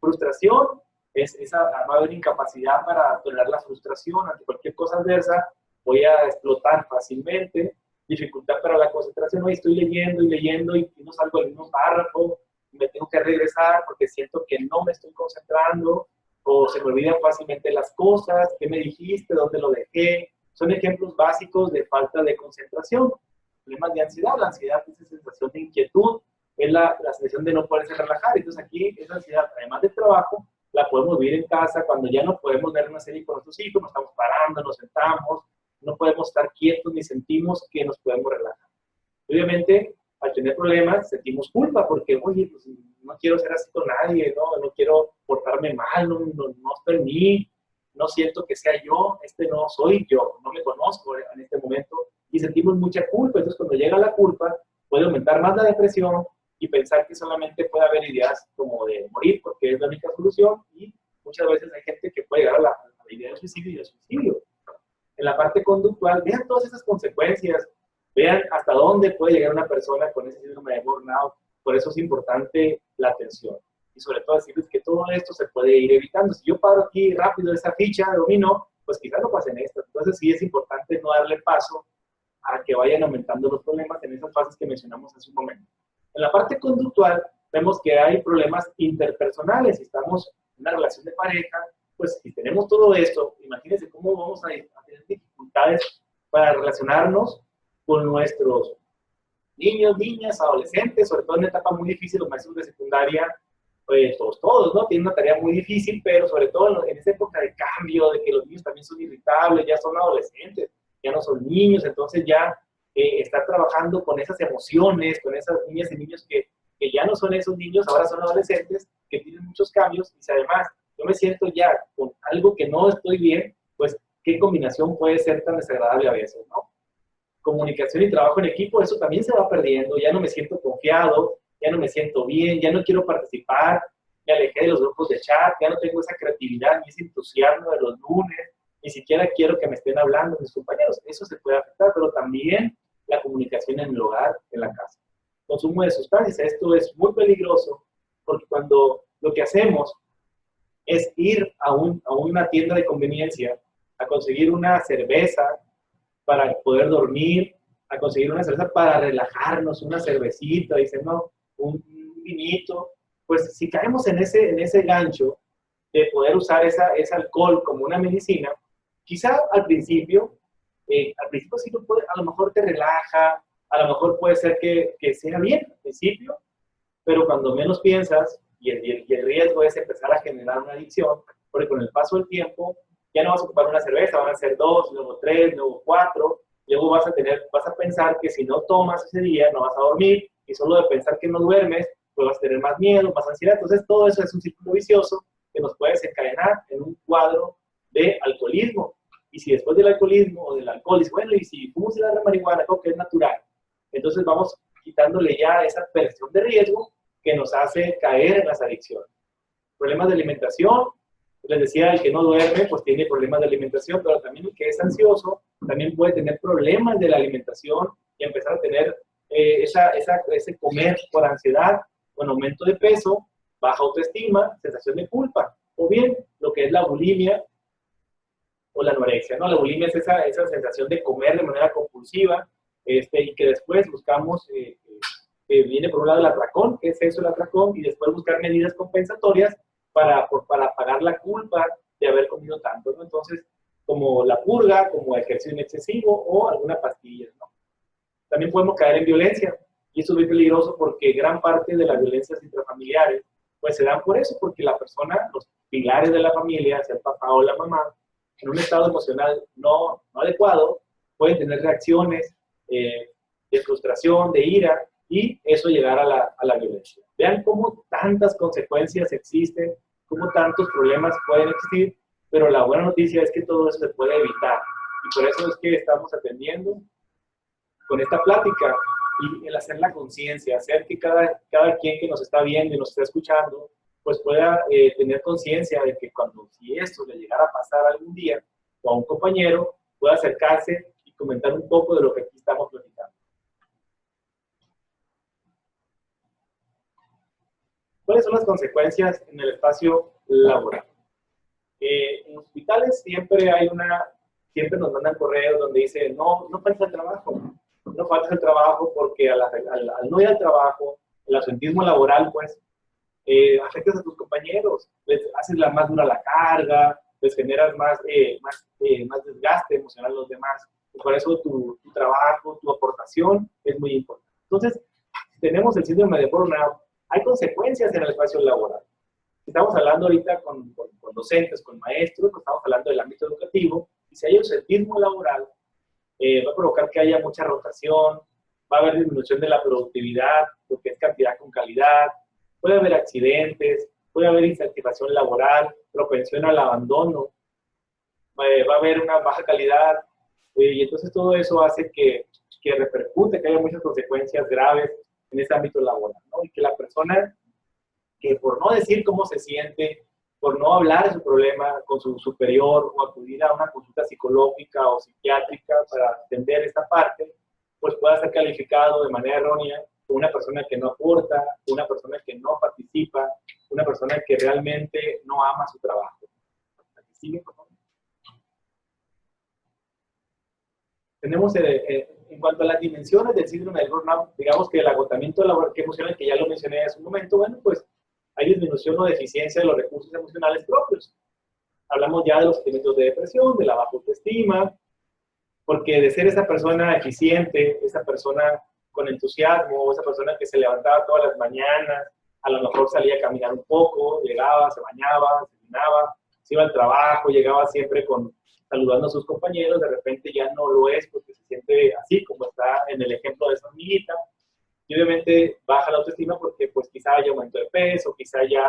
Frustración, va a haber incapacidad para tolerar la frustración ante cualquier cosa adversa, voy a explotar fácilmente, dificultad para la concentración, hoy estoy leyendo y no salgo del mismo párrafo, me tengo que regresar porque siento que no me estoy concentrando, o se me olvidan fácilmente las cosas, qué me dijiste, dónde lo dejé. Son ejemplos básicos de falta de concentración. Problemas de ansiedad, la ansiedad es esa sensación de inquietud, es la sensación de no poderse relajar. Entonces aquí esa ansiedad, además del trabajo, la podemos vivir en casa cuando ya no podemos ver una serie con nuestros hijos, nos estamos parando, nos sentamos, no podemos estar quietos ni sentimos que nos podemos relajar. Obviamente, aquí tener problemas sentimos culpa porque, oye, pues no quiero ser así con nadie, no quiero portarme mal, no estoy en mí, no siento que sea yo, no soy yo, no me conozco en este momento y sentimos mucha culpa. Entonces cuando llega la culpa puede aumentar más la depresión y pensar que solamente puede haber ideas como de morir porque es la única solución, y muchas veces hay gente que puede llegar a la idea del suicidio y del suicidio. En la parte conductual, vean todas esas consecuencias, vean hasta dónde puede llegar una persona con ese síndrome de burnout. Por eso es importante la atención. Y sobre todo decirles que todo esto se puede ir evitando. Si yo paro aquí rápido esa ficha de dominó, pues quizás no pasen esto. Entonces sí es importante no darle paso a que vayan aumentando los problemas en esas fases que mencionamos hace un momento. En la parte conductual, vemos que hay problemas interpersonales. Si estamos en una relación de pareja, pues si tenemos todo esto, imagínense cómo vamos a tener dificultades para relacionarnos con nuestros niños, niñas, adolescentes, sobre todo en una etapa muy difícil, los maestros de secundaria, pues todos, ¿no? Tienen una tarea muy difícil, pero sobre todo en esta época de cambio, de que los niños también son irritables, ya son adolescentes, ya no son niños, entonces ya estar trabajando con esas emociones, con esas niñas y niños que ya no son esos niños, ahora son adolescentes, que tienen muchos cambios, y si además yo me siento ya con algo que no estoy bien, pues qué combinación puede ser tan desagradable a veces, ¿no? Comunicación y trabajo en equipo, eso también se va perdiendo, ya no me siento confiado, ya no me siento bien, ya no quiero participar, me alejé de los grupos de chat, ya no tengo esa creatividad ni ese entusiasmo de los lunes, ni siquiera quiero que me estén hablando mis compañeros. Eso se puede afectar, pero también la comunicación en el hogar, en la casa. Consumo de sustancias, esto es muy peligroso, porque cuando lo que hacemos es ir a una tienda de conveniencia a conseguir una cerveza para poder dormir, a conseguir una cerveza para relajarnos, una cervecita, dicen, no, un vinito, pues si caemos en ese gancho de poder usar ese alcohol como una medicina, quizá al principio sí lo puede, a lo mejor te relaja, a lo mejor puede ser que sea bien al principio, pero cuando menos piensas, y el riesgo es empezar a generar una adicción, porque con el paso del tiempo ya no vas a ocupar una cerveza, van a ser 2, luego 3, luego 4, luego vas a pensar que si no tomas ese día no vas a dormir, y solo de pensar que no duermes, pues vas a tener más miedo, más ansiedad. Entonces todo eso es un círculo vicioso que nos puede desencadenar en un cuadro de alcoholismo. Y si después del alcoholismo o del alcohol, dices, bueno, y si fumo cigarro de marihuana, algo que es natural, entonces vamos quitándole ya esa percepción de riesgo que nos hace caer en las adicciones. Problemas de alimentación, les decía, el que no duerme, pues tiene problemas de alimentación, pero también el que es ansioso, también puede tener problemas de la alimentación y empezar a tener ese comer por ansiedad, con aumento de peso, baja autoestima, sensación de culpa, o bien lo que es la bulimia o la anorexia, ¿no? La bulimia es esa sensación de comer de manera compulsiva, y que después buscamos, viene por un lado el atracón, que es eso el atracón, y después buscar medidas compensatorias para pagar la culpa de haber comido tanto, ¿no? Entonces, como la purga, como ejercicio excesivo o alguna pastilla, ¿no? También podemos caer en violencia, y eso es muy peligroso porque gran parte de las violencias intrafamiliares pues se dan por eso, porque la persona, los pilares de la familia, sea el papá o la mamá, en un estado emocional no adecuado, pueden tener reacciones de frustración, de ira, y eso llegar a la violencia. Vean cómo tantas consecuencias existen, cómo tantos problemas pueden existir, pero la buena noticia es que todo eso se puede evitar. Y por eso es que estamos atendiendo con esta plática y el hacer la conciencia, hacer que cada quien que nos está viendo y nos está escuchando, pues pueda tener conciencia de que si esto le llegara a pasar algún día o a un compañero, pueda acercarse y comentar un poco de lo que aquí estamos platicando. ¿Cuáles son las consecuencias en el espacio laboral? En hospitales siempre nos mandan correos donde dice, no falta el trabajo, no falta el trabajo porque al no ir al trabajo, el ausentismo laboral, pues, afectas a tus compañeros, les haces más dura la carga, les generas más desgaste emocional a los demás. Y por eso tu trabajo, tu aportación es muy importante. Entonces, si tenemos el síndrome de burnout, hay consecuencias en el espacio laboral. Estamos hablando ahorita con docentes, con maestros, pues estamos hablando del ámbito educativo, y si hay ausentismo laboral, va a provocar que haya mucha rotación, va a haber disminución de la productividad, lo que es cantidad con calidad, puede haber accidentes, puede haber insatisfacción laboral, propensión al abandono, va a haber una baja calidad, y entonces todo eso hace que repercute, que haya muchas consecuencias graves en ese ámbito laboral, ¿no? Y que la persona, que por no decir cómo se siente, por no hablar de su problema con su superior o acudir a una consulta psicológica o psiquiátrica para atender esta parte, pues pueda ser calificado de manera errónea como una persona que no aporta, una persona que no participa, una persona que realmente no ama su trabajo. ¿Sigue, por favor? Tenemos, en cuanto a las dimensiones del síndrome del burnout, digamos que el agotamiento laboral emocional, que ya lo mencioné hace un momento, bueno, pues hay disminución o deficiencia de los recursos emocionales propios. Hablamos ya de los sentimientos de depresión, de la baja autoestima, porque de ser esa persona eficiente, esa persona con entusiasmo, esa persona que se levantaba todas las mañanas, a lo mejor salía a caminar un poco, llegaba, se bañaba, se cenaba, se iba al trabajo, llegaba siempre saludando a sus compañeros, de repente ya no lo es porque se siente así como está en el ejemplo de esa amiguita, y obviamente baja la autoestima porque pues quizá haya aumento de peso, quizá ya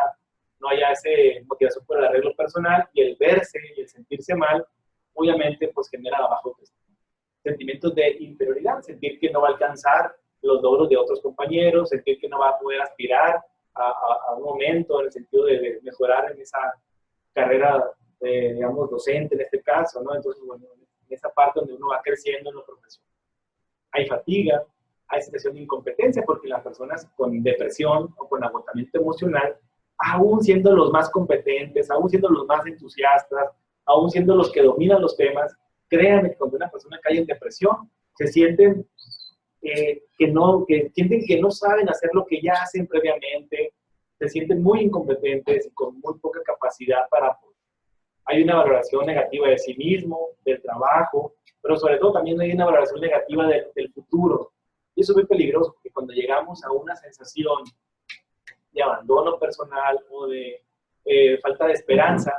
no haya esa motivación por el arreglo personal, y el verse y el sentirse mal, obviamente pues genera baja autoestima. Sentimientos de inferioridad, sentir que no va a alcanzar los logros de otros compañeros, sentir que no va a poder aspirar a un momento en el sentido de mejorar en esa carrera, digamos, docente en este caso, ¿no? Entonces, bueno, en esa parte donde uno va creciendo en la profesión. Hay fatiga, hay sensación de incompetencia, porque las personas con depresión o con agotamiento emocional, aún siendo los más competentes, aún siendo los más entusiastas, aún siendo los que dominan los temas, créanme que cuando una persona cae en depresión, se sienten sienten que no saben hacer lo que ya hacen previamente, se sienten muy incompetentes y con muy poca capacidad para... Hay una valoración negativa de sí mismo, del trabajo, pero sobre todo también hay una valoración negativa del futuro. Y eso es muy peligroso, porque cuando llegamos a una sensación de abandono personal o de falta de esperanza,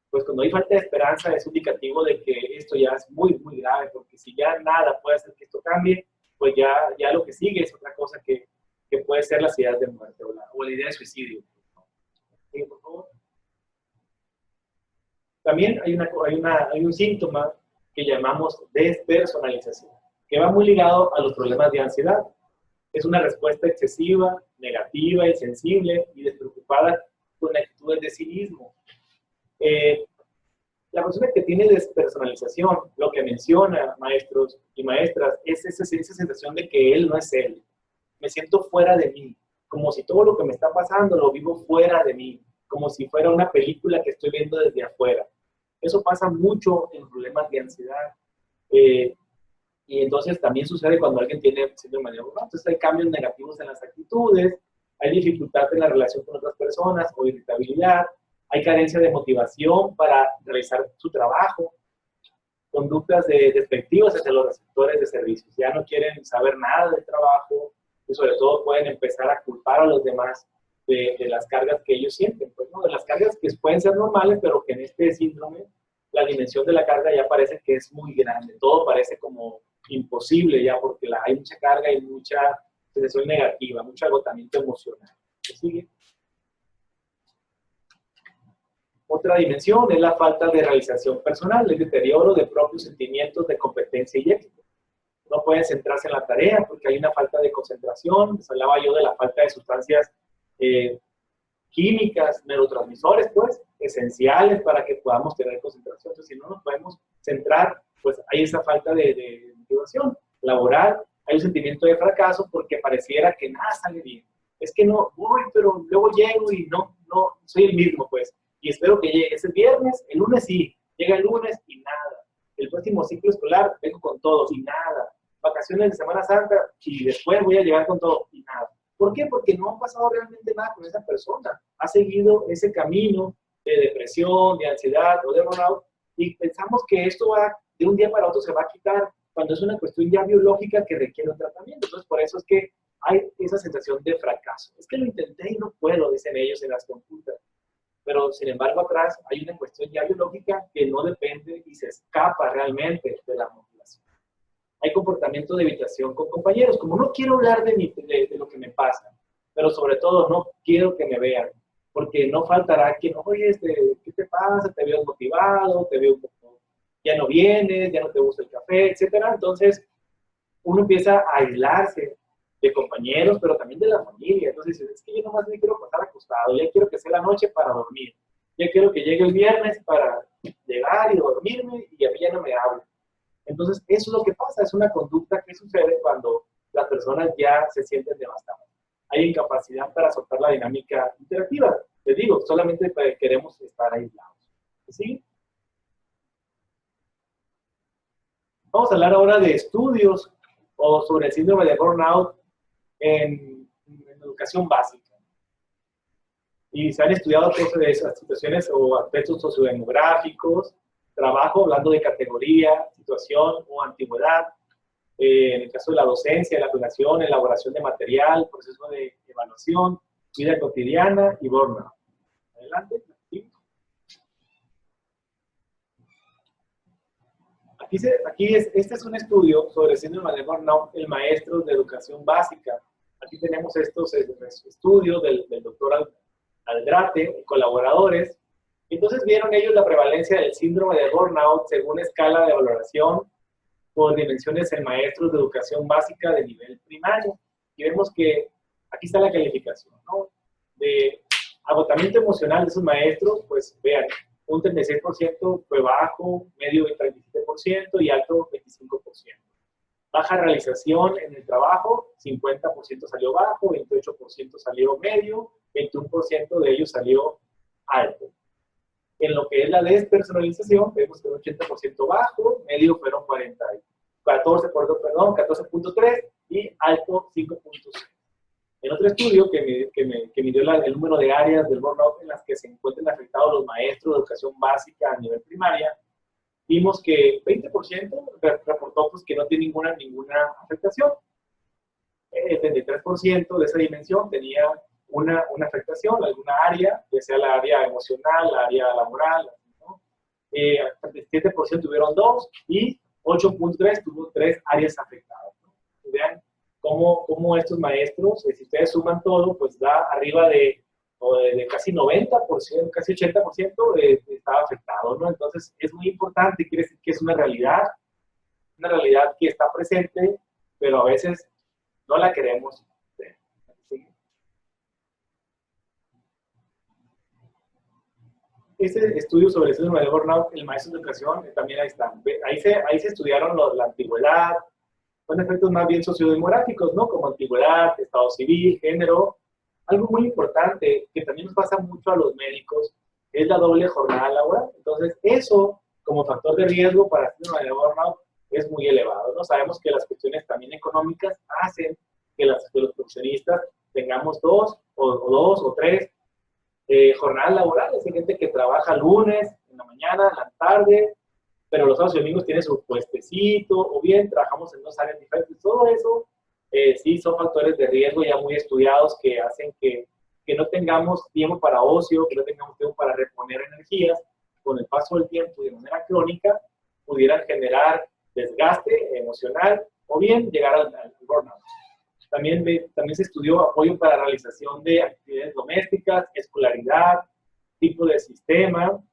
pues cuando hay falta de esperanza es indicativo de que esto ya es muy, muy grave, porque si ya nada puede hacer que esto cambie, pues ya lo que sigue es otra cosa que puede ser las ideas de muerte o la idea de suicidio. ¿Sí, por favor? También hay un síntoma que llamamos despersonalización, que va muy ligado a los problemas de ansiedad. Es una respuesta excesiva, negativa, insensible y despreocupada con actitudes de cinismo. La persona que tiene despersonalización, lo que menciona maestros y maestras, es esa sensación de que él no es él. Me siento fuera de mí, como si todo lo que me está pasando lo vivo fuera de mí, como si fuera una película que estoy viendo desde afuera. Eso pasa mucho en problemas de ansiedad. Y entonces también sucede cuando alguien tiene síndrome de burnout. Entonces hay cambios negativos en las actitudes, hay dificultad en la relación con otras personas o irritabilidad, hay carencia de motivación para realizar su trabajo, conductas despectivas hacia los receptores de servicios. Ya no quieren saber nada del trabajo y sobre todo pueden empezar a culpar a los demás de las cargas que ellos sienten. Pues, ¿no? De las cargas que pueden ser normales, pero que en este síndrome la dimensión de la carga ya parece que es muy grande. Todo parece como imposible ya porque hay mucha carga y mucha sensación negativa, mucho agotamiento emocional. ¿Se sigue? Otra dimensión es la falta de realización personal, el deterioro de propios sentimientos de competencia y éxito. No pueden centrarse en la tarea porque hay una falta de concentración. Les hablaba yo de la falta de sustancias químicas, neurotransmisores, pues, esenciales para que podamos tener concentración. Entonces, si no nos podemos centrar, pues hay esa falta de motivación laboral, hay un sentimiento de fracaso porque pareciera que nada sale bien. Es que no voy, pero luego llego y no soy el mismo, pues. Y espero que llegue ese viernes, el lunes sí, llega el lunes y nada. El próximo ciclo escolar vengo con todo y nada. Vacaciones de Semana Santa y después voy a llegar con todo y nada. ¿Por qué? Porque no ha pasado realmente nada con esa persona. Ha seguido ese camino de depresión, de ansiedad o de burnout y pensamos que esto va de un día para otro se va a quitar cuando es una cuestión ya biológica que requiere un tratamiento. Entonces, por eso es que hay esa sensación de fracaso. Es que lo intenté y no puedo, dicen ellos en las consultas. Pero, sin embargo, atrás hay una cuestión ya biológica que no depende y se escapa realmente de la motivación. hay comportamiento de evitación con compañeros, como no quiero hablar de lo que me pasa, pero sobre todo no quiero que me vean, porque no faltará quien, oye, ¿qué te pasa? Te veo motivado, te veo como, ya no vienes, ya no te gusta el café, etcétera. Entonces, uno empieza a aislarse de compañeros, pero también de la familia. Entonces, es que yo nomás me quiero pasar acostado, ya quiero que sea la noche para dormir, ya quiero que llegue el viernes para llegar y dormirme y a mí ya no me hablan. Entonces, eso es lo que pasa, es una conducta que sucede cuando las personas ya se sienten devastadas. Hay incapacidad para soltar la dinámica interactiva. Les digo, solamente queremos estar aislados. ¿Sí? Vamos a hablar ahora de estudios o sobre el síndrome de burnout en educación básica. Y se han estudiado cosas de esas situaciones o aspectos sociodemográficos, trabajo, hablando de categoría, situación o antigüedad, en el caso de la docencia, la planeación, elaboración de material, proceso de evaluación, vida cotidiana y burnout. Adelante. ¿Sí? Este es un estudio sobre el síndrome de burnout en maestros de educación básica. Aquí tenemos estos estudios del doctor Aldrate y colaboradores. Entonces vieron ellos la prevalencia del síndrome de burnout según escala de valoración por dimensiones en maestros de educación básica de nivel primario. Y vemos que aquí está la calificación, ¿no? De agotamiento emocional de esos maestros, pues vean, un 36% fue bajo, medio 37% y alto 25%. Baja realización en el trabajo, 50% salió bajo, 28% salió medio, 21% de ellos salió alto. En lo que es la despersonalización, vemos que un 80% bajo, medio fueron 14.3 y alto 5.6. En otro estudio que midió el número de áreas del burnout en las que se encuentran afectados los maestros de educación básica a nivel primaria, vimos que 20% reportó pues, que no tiene ninguna afectación. El 33% de esa dimensión tenía una afectación, alguna área, ya sea la área emocional, la área laboral, ¿no? 37% tuvieron 2 y 8.3 tuvo 3 áreas afectadas, ¿no? Y vean cómo estos maestros, si ustedes suman todo, pues da arriba de casi 90%, casi 80% estaba afectado, ¿no? Entonces es muy importante, quiere decir que es una realidad que está presente, pero a veces no la queremos ver. ¿Sí? Este estudio sobre el síndrome de burnout, el maestro de educación, también ahí está. Ahí se estudiaron la antigüedad, son efectos más bien sociodemográficos, ¿no? Como antigüedad, estado civil, género. Algo muy importante que también nos pasa mucho a los médicos es la doble jornada laboral. Entonces, eso como factor de riesgo para el síndrome de burnout es muy elevado, ¿no? Sabemos que las cuestiones también económicas hacen que los profesionistas tengamos dos o tres jornadas laborales. Hay gente que trabaja lunes, en la mañana, en la tarde, pero los sábados y domingos tienen su puestecito, o bien trabajamos en dos áreas diferentes. Todo eso sí son factores de riesgo ya muy estudiados que hacen que no tengamos tiempo para ocio, que no tengamos tiempo para reponer energías. Con el paso del tiempo y de manera crónica pudieran generar desgaste emocional o bien llegar al burnout. También se estudió apoyo para la realización de actividades domésticas, escolaridad, tipo de sistema,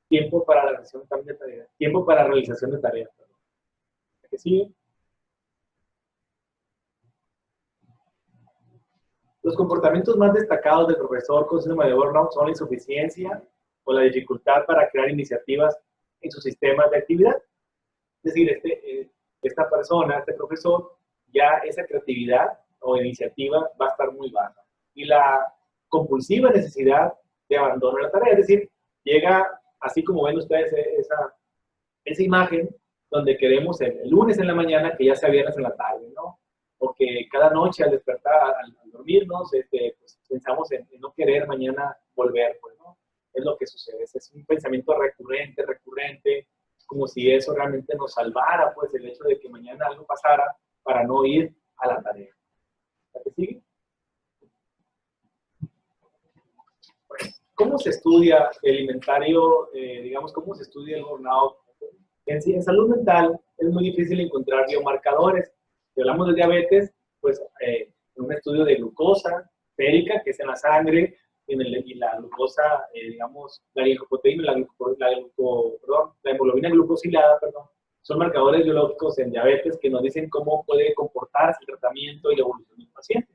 tiempo para la realización de tareas. Tiempo para realización de tareas. ¿Qué sigue? Los comportamientos más destacados del profesor con síndrome de burnout son la insuficiencia o la dificultad para crear iniciativas en sus sistemas de actividad. Es decir, esta persona, este profesor, ya esa creatividad o iniciativa va a estar muy baja. Y la compulsiva necesidad de abandono de la tarea, es decir, llega, así como ven ustedes esa imagen, donde queremos el lunes en la mañana que ya sea viernes en la tarde, ¿no? O que cada noche al despertar, al dormirnos, pues, pensamos en no querer mañana volver, pues, ¿no? Es lo que sucede, es un pensamiento recurrente, como si eso realmente nos salvara, pues, el hecho de que mañana algo pasara para no ir a la tarea. ¿La que sigue? Bueno, ¿cómo se estudia el inventario, digamos, cómo se estudia el burnout? En salud mental es muy difícil encontrar biomarcadores. Si hablamos de diabetes, pues en un estudio de glucosa sérica, que es en la sangre, y la glucosa, digamos, la glicoproteína, la hemoglobina glucosilada, perdón, son marcadores biológicos en diabetes que nos dicen cómo puede comportarse el tratamiento y la evolución del paciente.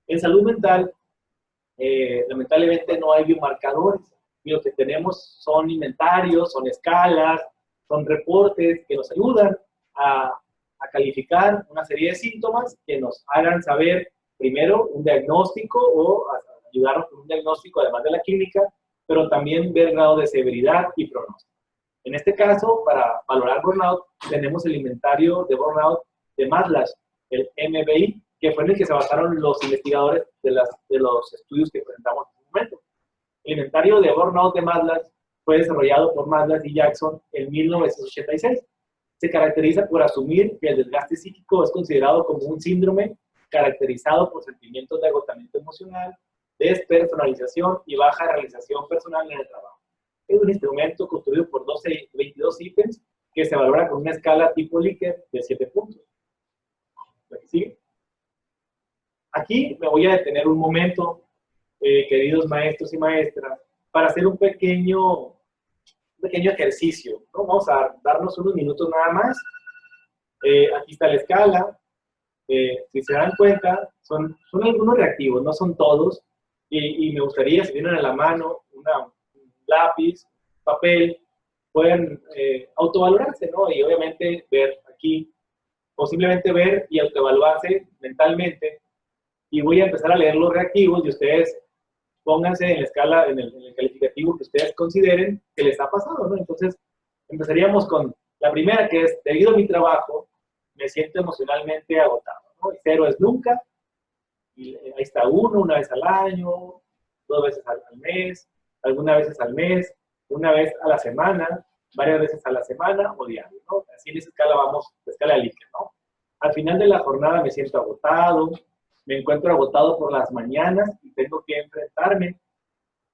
En salud mental, lamentablemente no hay biomarcadores. Y lo que tenemos son inventarios, son escalas, son reportes que nos ayudan a calificar una serie de síntomas que nos hagan saber primero un diagnóstico o ayudarnos con un diagnóstico además de la clínica, pero también ver grado de severidad y pronóstico. En este caso, para valorar burnout, tenemos el inventario de burnout de Maslow, el MBI, que fue en el que se basaron los investigadores de los estudios que presentamos en este momento. El inventario de burnout de Maslow fue desarrollado por Maslow y Jackson en 1986. Se caracteriza por asumir que el desgaste psíquico es considerado como un síndrome caracterizado por sentimientos de agotamiento emocional, despersonalización y baja realización personal en el trabajo. Es un instrumento construido por 22 ítems que se valora con una escala tipo Likert de 7 puntos. ¿Sigue? Aquí me voy a detener un momento, queridos maestros y maestras, para hacer un pequeño ejercicio, ¿no? Vamos a darnos unos minutos nada más. Aquí está la escala. Si se dan cuenta, son algunos reactivos, no son todos. Y me gustaría, si tienen a la mano un lápiz, papel, pueden autovalorarse, ¿no? Y obviamente ver aquí, o simplemente ver y autoevaluarse mentalmente. Y voy a empezar a leer los reactivos y ustedes pónganse en la escala, en el calificativo que ustedes consideren que les ha pasado, ¿no? Entonces, empezaríamos con la primera, que es, debido a mi trabajo, me siento emocionalmente agotado, ¿no? Y 0 es nunca, y ahí está 1, una vez al año, 2 veces al mes, algunas veces al mes, una vez a la semana, varias veces a la semana o diario, ¿no? Así en esa escala vamos, la escala de Likert, ¿no? Al final de la jornada me siento agotado, me encuentro agotado por las mañanas y tengo que enfrentarme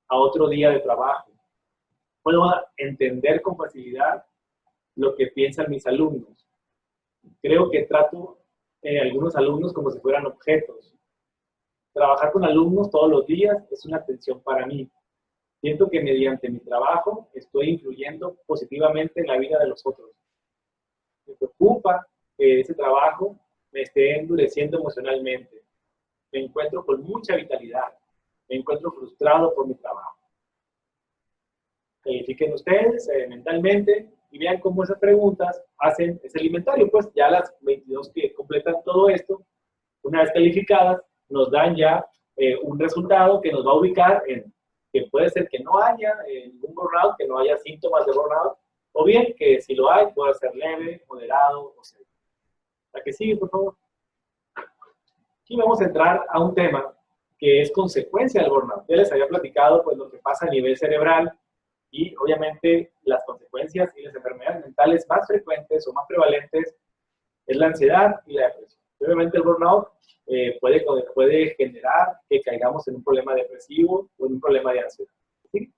a otro día de trabajo. Puedo entender con facilidad lo que piensan mis alumnos. Creo que trato a algunos alumnos como si fueran objetos. Trabajar con alumnos todos los días es una tensión para mí. Siento que mediante mi trabajo estoy influyendo positivamente en la vida de los otros. Me preocupa que ese trabajo me esté endureciendo emocionalmente. Me encuentro con mucha vitalidad. Me encuentro frustrado por mi trabajo. Califiquen ustedes mentalmente y vean cómo esas preguntas hacen ese inventario. Pues ya las 22 que completan todo esto, una vez calificadas, nos dan ya un resultado que nos va a ubicar en que puede ser que no haya ningún burnout, que no haya síntomas de burnout, o bien que si lo hay, pueda ser leve, moderado o severo. ¿La que sigue, por favor? Aquí vamos a entrar a un tema que es consecuencia del burnout. Ya les había platicado pues, lo que pasa a nivel cerebral y obviamente las consecuencias y las enfermedades mentales más frecuentes o más prevalentes es la ansiedad y la depresión. Obviamente el burnout puede generar que caigamos en un problema depresivo o en un problema de ansiedad. ¿Sí?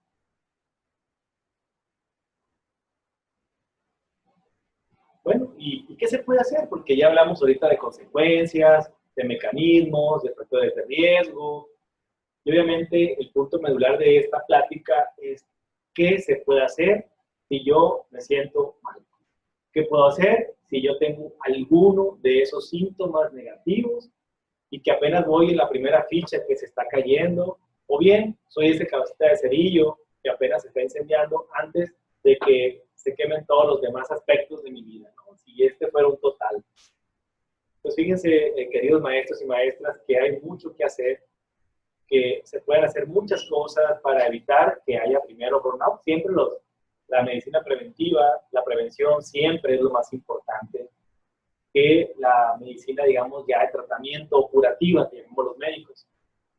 Bueno, ¿y qué se puede hacer? Porque ya hablamos ahorita de consecuencias, de mecanismos, de factores de riesgo. Y obviamente el punto medular de esta plática es qué se puede hacer si yo me siento mal. ¿Qué puedo hacer si yo tengo alguno de esos síntomas negativos y que apenas voy en la primera ficha que se está cayendo? O bien soy ese cabecita de cerillo que apenas se está incendiando antes de que se quemen todos los demás aspectos de mi vida, ¿no? Si este fuera un total. Pues fíjense, queridos maestros y maestras, que hay mucho que hacer, que se pueden hacer muchas cosas para evitar que haya primero burnout. Siempre la medicina preventiva, la prevención siempre es lo más importante que la medicina, digamos, ya de tratamiento o curativa, que llamamos los médicos.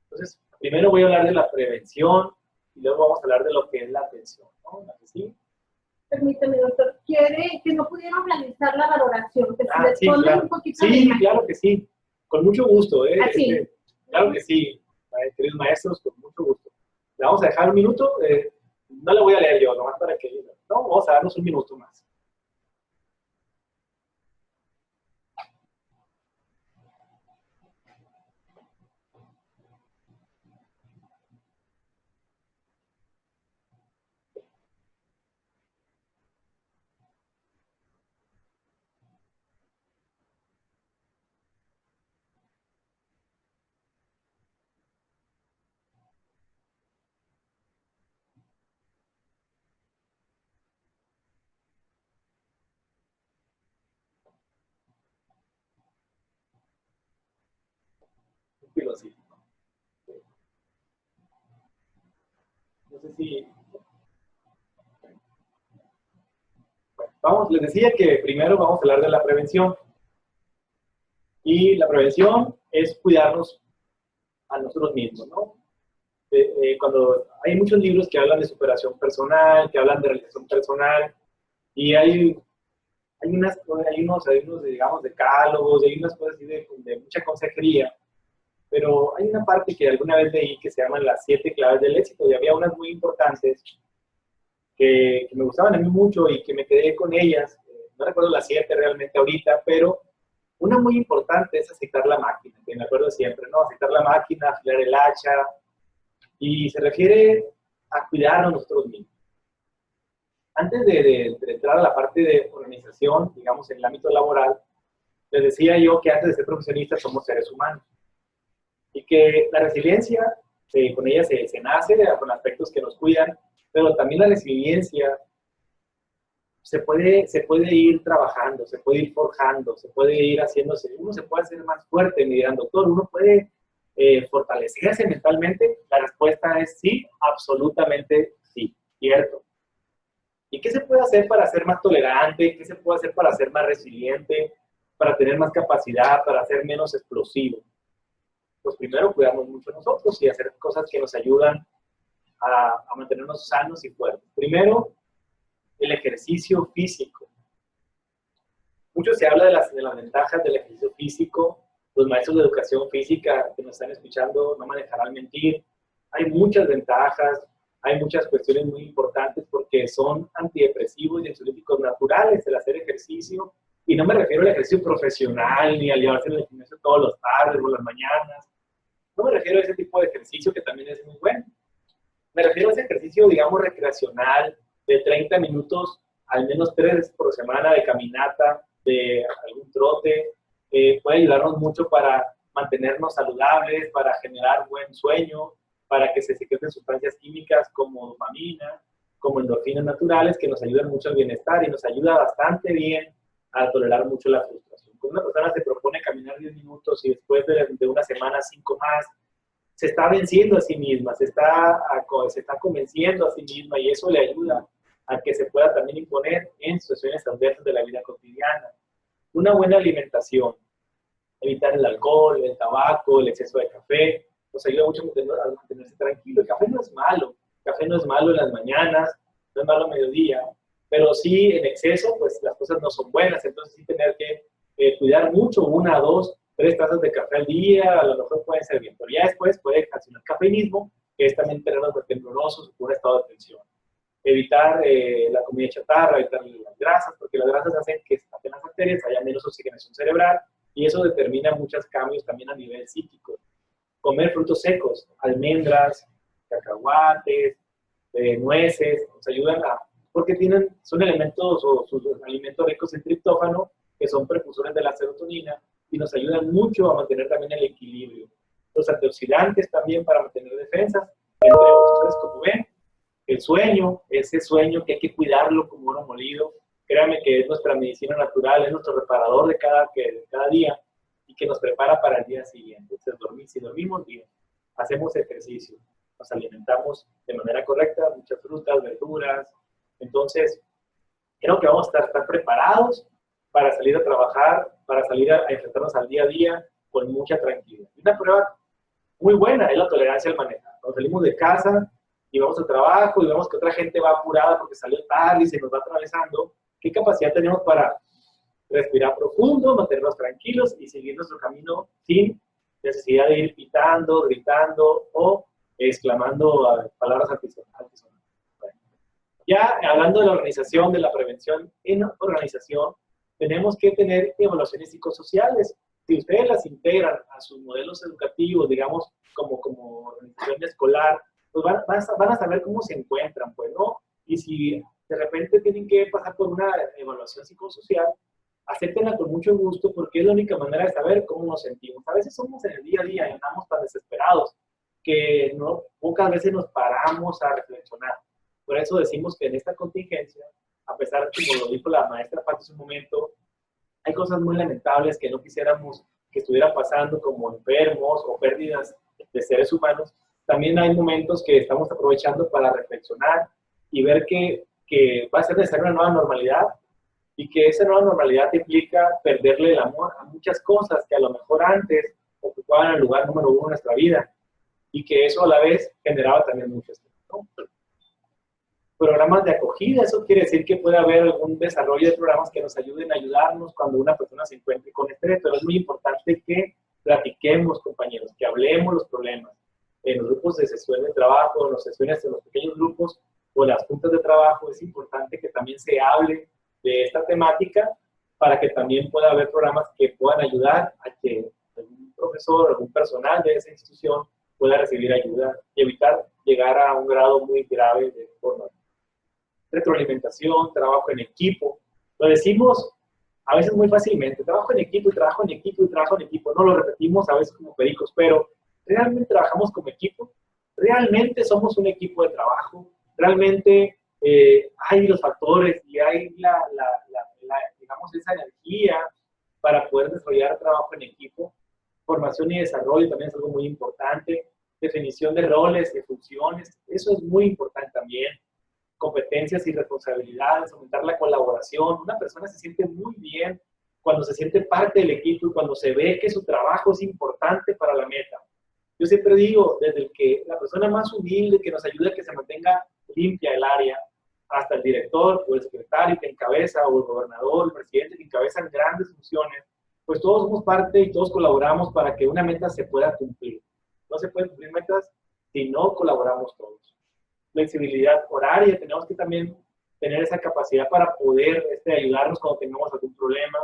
Entonces, primero voy a hablar de la prevención y luego vamos a hablar de lo que es la atención, ¿no? ¿Sí? Permíteme, doctor. ¿Quiere que no pudieron realizar la valoración? Que se les sí, pone claro. un poquito Sí, de claro que sí. Con mucho gusto, ¿eh? Así. Claro que sí, queridos maestros, con mucho gusto. Le vamos a dejar un minuto. No le voy a leer yo, nomás para que... No, vamos a darnos un minuto más. un piloncito. No sé si... Bueno, les decía que primero vamos a hablar de la prevención. Y la prevención es cuidarnos a nosotros mismos, ¿no? Cuando hay muchos libros que hablan de superación personal, que hablan de realización personal, y hay unos, digamos, decálogos, hay unas cosas así de mucha consejería, pero hay una parte que alguna vez leí que se llaman las 7 claves del éxito, y había unas muy importantes que me gustaban a mí mucho y que me quedé con ellas. No recuerdo las 7 realmente ahorita, pero una muy importante es aceitar la máquina, que me acuerdo siempre, ¿no? Aceitar la máquina, afilar el hacha, y se refiere a cuidarnos nosotros mismos. Antes de entrar a la parte de organización, digamos, en el ámbito laboral, les decía yo que antes de ser profesionistas somos seres humanos. Y que la resiliencia, con ella se nace con aspectos que nos cuidan, pero también la resiliencia se puede ir trabajando, se puede ir forjando, se puede ir haciéndose, uno se puede hacer más fuerte, mi gran doctor, uno puede fortalecerse mentalmente. La respuesta es sí, absolutamente sí, cierto. ¿Y qué se puede hacer para ser más tolerante? ¿Qué se puede hacer para ser más resiliente? Para tener más capacidad, para ser menos explosivo. Pues primero cuidarnos mucho nosotros y hacer cosas que nos ayudan a mantenernos sanos y fuertes. Primero, el ejercicio físico. Mucho se habla de las ventajas del ejercicio físico. Los maestros de educación física que nos están escuchando no me dejarán mentir. Hay muchas ventajas, hay muchas cuestiones muy importantes porque son antidepresivos y ansiolíticos naturales el hacer ejercicio. Y no me refiero al ejercicio profesional ni al llevarse al gimnasio todos los tardes o las mañanas. No me refiero a ese tipo de ejercicio que también es muy bueno. Me refiero a ese ejercicio, digamos, recreacional, de 30 minutos, al menos 3 por semana de caminata, de algún trote. Puede ayudarnos mucho para mantenernos saludables, para generar buen sueño, para que se secreten sustancias químicas como dopamina, como endorfinas naturales, que nos ayudan mucho al bienestar y nos ayuda bastante bien a tolerar mucho la frustración. Cuando una persona se propone caminar 10 minutos y después de una semana 5 más, se está venciendo a sí misma, se está convenciendo a sí misma, y eso le ayuda a que se pueda también imponer en situaciones adversas de la vida cotidiana. Una buena alimentación, evitar el alcohol, el tabaco, el exceso de café, nos ayuda mucho a mantenerse tranquilo. El café no es malo, el café no es malo en las mañanas, no es malo a mediodía, pero sí en exceso, pues las cosas no son buenas, entonces sí tener que cuidar mucho, 1, 2, 3 tazas de café al día, a lo mejor pueden ser bien, pero ya después puede ocasionar cafeinismo, que es también tenernos temblorosos o un estado de tensión. Evitar la comida chatarra, evitar las grasas, porque las grasas hacen que en las arterias haya menos oxigenación cerebral, y eso determina muchos cambios también a nivel psíquico. Comer frutos secos, almendras, cacahuates, nueces, nos ayudan porque son elementos o sus alimentos ricos en triptófano, que son precursores de la serotonina, y nos ayudan mucho a mantener también el equilibrio. Los antioxidantes también para mantener defensas, entre otros. Entonces, como ven, el sueño, ese sueño que hay que cuidarlo como oro molido, créanme que es nuestra medicina natural, es nuestro reparador de cada día, y que nos prepara para el día siguiente. Entonces, si dormimos bien, hacemos ejercicio, nos alimentamos de manera correcta, muchas frutas, verduras. Entonces, creo que vamos a estar preparados para salir a trabajar, para salir a enfrentarnos al día a día con mucha tranquilidad. Y una prueba muy buena es la tolerancia al manejar. Cuando salimos de casa y vamos al trabajo y vemos que otra gente va apurada porque salió tarde y se nos va atravesando, ¿qué capacidad tenemos para respirar profundo, mantenernos tranquilos y seguir nuestro camino sin necesidad de ir pitando, gritando o exclamando palabras altisonantes? Bueno, ya hablando de la organización, de la prevención en organización, tenemos que tener evaluaciones psicosociales. Si ustedes las integran a sus modelos educativos, digamos, como organización escolar, pues van a saber cómo se encuentran, pues, ¿no? Y si de repente tienen que pasar por una evaluación psicosocial, acéptenla con mucho gusto, porque es la única manera de saber cómo nos sentimos. A veces somos en el día a día y andamos tan desesperados que pocas veces nos paramos a reflexionar. Por eso decimos que en esta contingencia, a pesar de, como lo dijo la maestra Patti hace un momento, hay cosas muy lamentables que no quisiéramos que estuviera pasando como enfermos o pérdidas de seres humanos, también hay momentos que estamos aprovechando para reflexionar y ver que va a ser necesaria una nueva normalidad y que esa nueva normalidad implica perderle el amor a muchas cosas que a lo mejor antes ocupaban el lugar número uno en nuestra vida y que eso a la vez generaba también mucho estrés, ¿no? Programas de acogida, eso quiere decir que puede haber algún desarrollo de programas que nos ayuden a ayudarnos cuando una persona se encuentre con estrés, pero es muy importante que platiquemos, compañeros, que hablemos los problemas. En los grupos de sesión de trabajo, en las sesiones, en los pequeños grupos o las juntas de trabajo, es importante que también se hable de esta temática para que también pueda haber programas que puedan ayudar a que algún profesor o algún personal de esa institución pueda recibir ayuda y evitar llegar a un grado muy grave de forma. Retroalimentación, trabajo en equipo. Lo decimos a veces muy fácilmente, trabajo en equipo y trabajo en equipo y trabajo en equipo. No lo repetimos a veces como pericos, pero ¿realmente trabajamos como equipo? ¿Realmente somos un equipo de trabajo? ¿Realmente hay los factores y hay digamos, esa energía para poder desarrollar trabajo en equipo? Formación y desarrollo también es algo muy importante. Definición de roles y funciones, eso es muy importante también. Competencias y responsabilidades, aumentar la colaboración. Una persona se siente muy bien cuando se siente parte del equipo y cuando se ve que su trabajo es importante para la meta. Yo siempre digo, desde el que la persona más humilde que nos ayuda a que se mantenga limpia el área, hasta el director o el secretario que encabeza, o el gobernador, el presidente que encabezan grandes funciones, pues todos somos parte y todos colaboramos para que una meta se pueda cumplir. No se pueden cumplir metas si no colaboramos todos. Flexibilidad horaria, tenemos que también tener esa capacidad para poder ayudarnos cuando tengamos algún problema.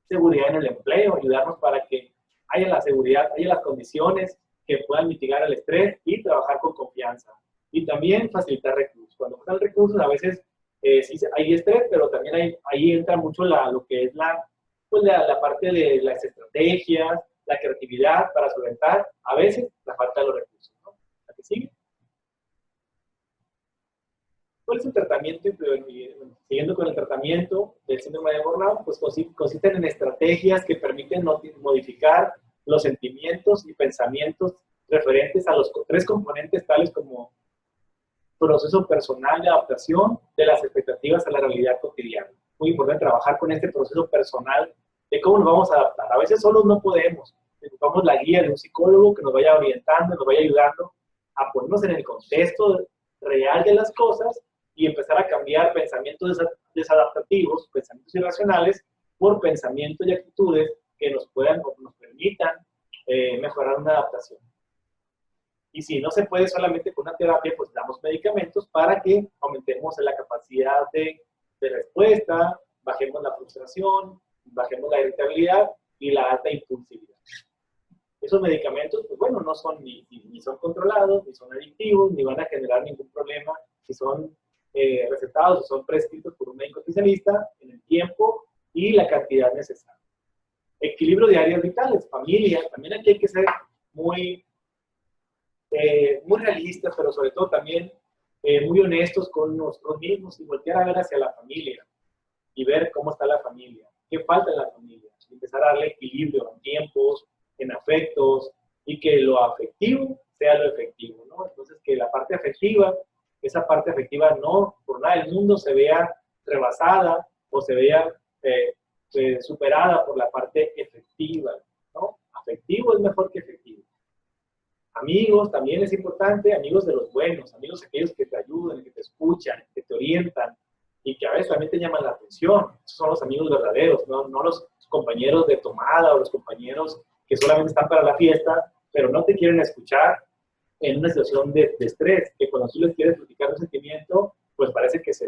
Seguridad en el empleo, ayudarnos para que haya la seguridad, haya las condiciones que puedan mitigar el estrés y trabajar con confianza. Y también facilitar recursos. Cuando faltan recursos, a veces sí hay estrés, pero también ahí entra mucho lo que es la parte de las estrategias, la creatividad para solventar a veces la falta de los recursos, ¿no? ¿La que sigue? ¿Cuál es el tratamiento? Siguiendo con el tratamiento del síndrome de burnout, pues consisten en estrategias que permiten modificar los sentimientos y pensamientos referentes a los tres componentes tales como proceso personal de adaptación de las expectativas a la realidad cotidiana. Muy importante trabajar con este proceso personal de cómo nos vamos a adaptar. A veces solos no podemos. Necesitamos la guía de un psicólogo que nos vaya orientando, nos vaya ayudando a ponernos en el contexto real de las cosas y empezar a cambiar pensamientos desadaptativos, pensamientos irracionales, por pensamientos y actitudes que nos puedan o nos permitan mejorar una adaptación. Y si no se puede solamente con una terapia, pues damos medicamentos para que aumentemos la capacidad de respuesta, bajemos la frustración, bajemos la irritabilidad y la alta impulsividad. Esos medicamentos, pues bueno, no son ni son controlados, ni son adictivos, ni van a generar ningún problema si son recetados o son prescritos por un médico especialista en el tiempo y la cantidad necesaria. Equilibrio de áreas vitales, familia, también aquí hay que ser muy realistas, pero sobre todo también muy honestos con nosotros mismos y voltear a ver hacia la familia y ver cómo está la familia, qué falta en la familia, y empezar a darle equilibrio en tiempos, en afectos, y que lo afectivo sea lo efectivo, ¿no? Entonces, que la parte afectiva, esa parte afectiva no por nada del mundo se vea rebasada o se vea superada por la parte efectiva, ¿no? Afectivo es mejor que efectivo. Amigos también es importante, amigos de los buenos, amigos aquellos que te ayudan, que te escuchan, que te orientan y que a veces también te llaman la atención. Esos son los amigos verdaderos, no los compañeros de tomada o los compañeros que solamente están para la fiesta, pero no te quieren escuchar en una situación de estrés, que cuando tú les quieres platicar un sentimiento, pues parece que se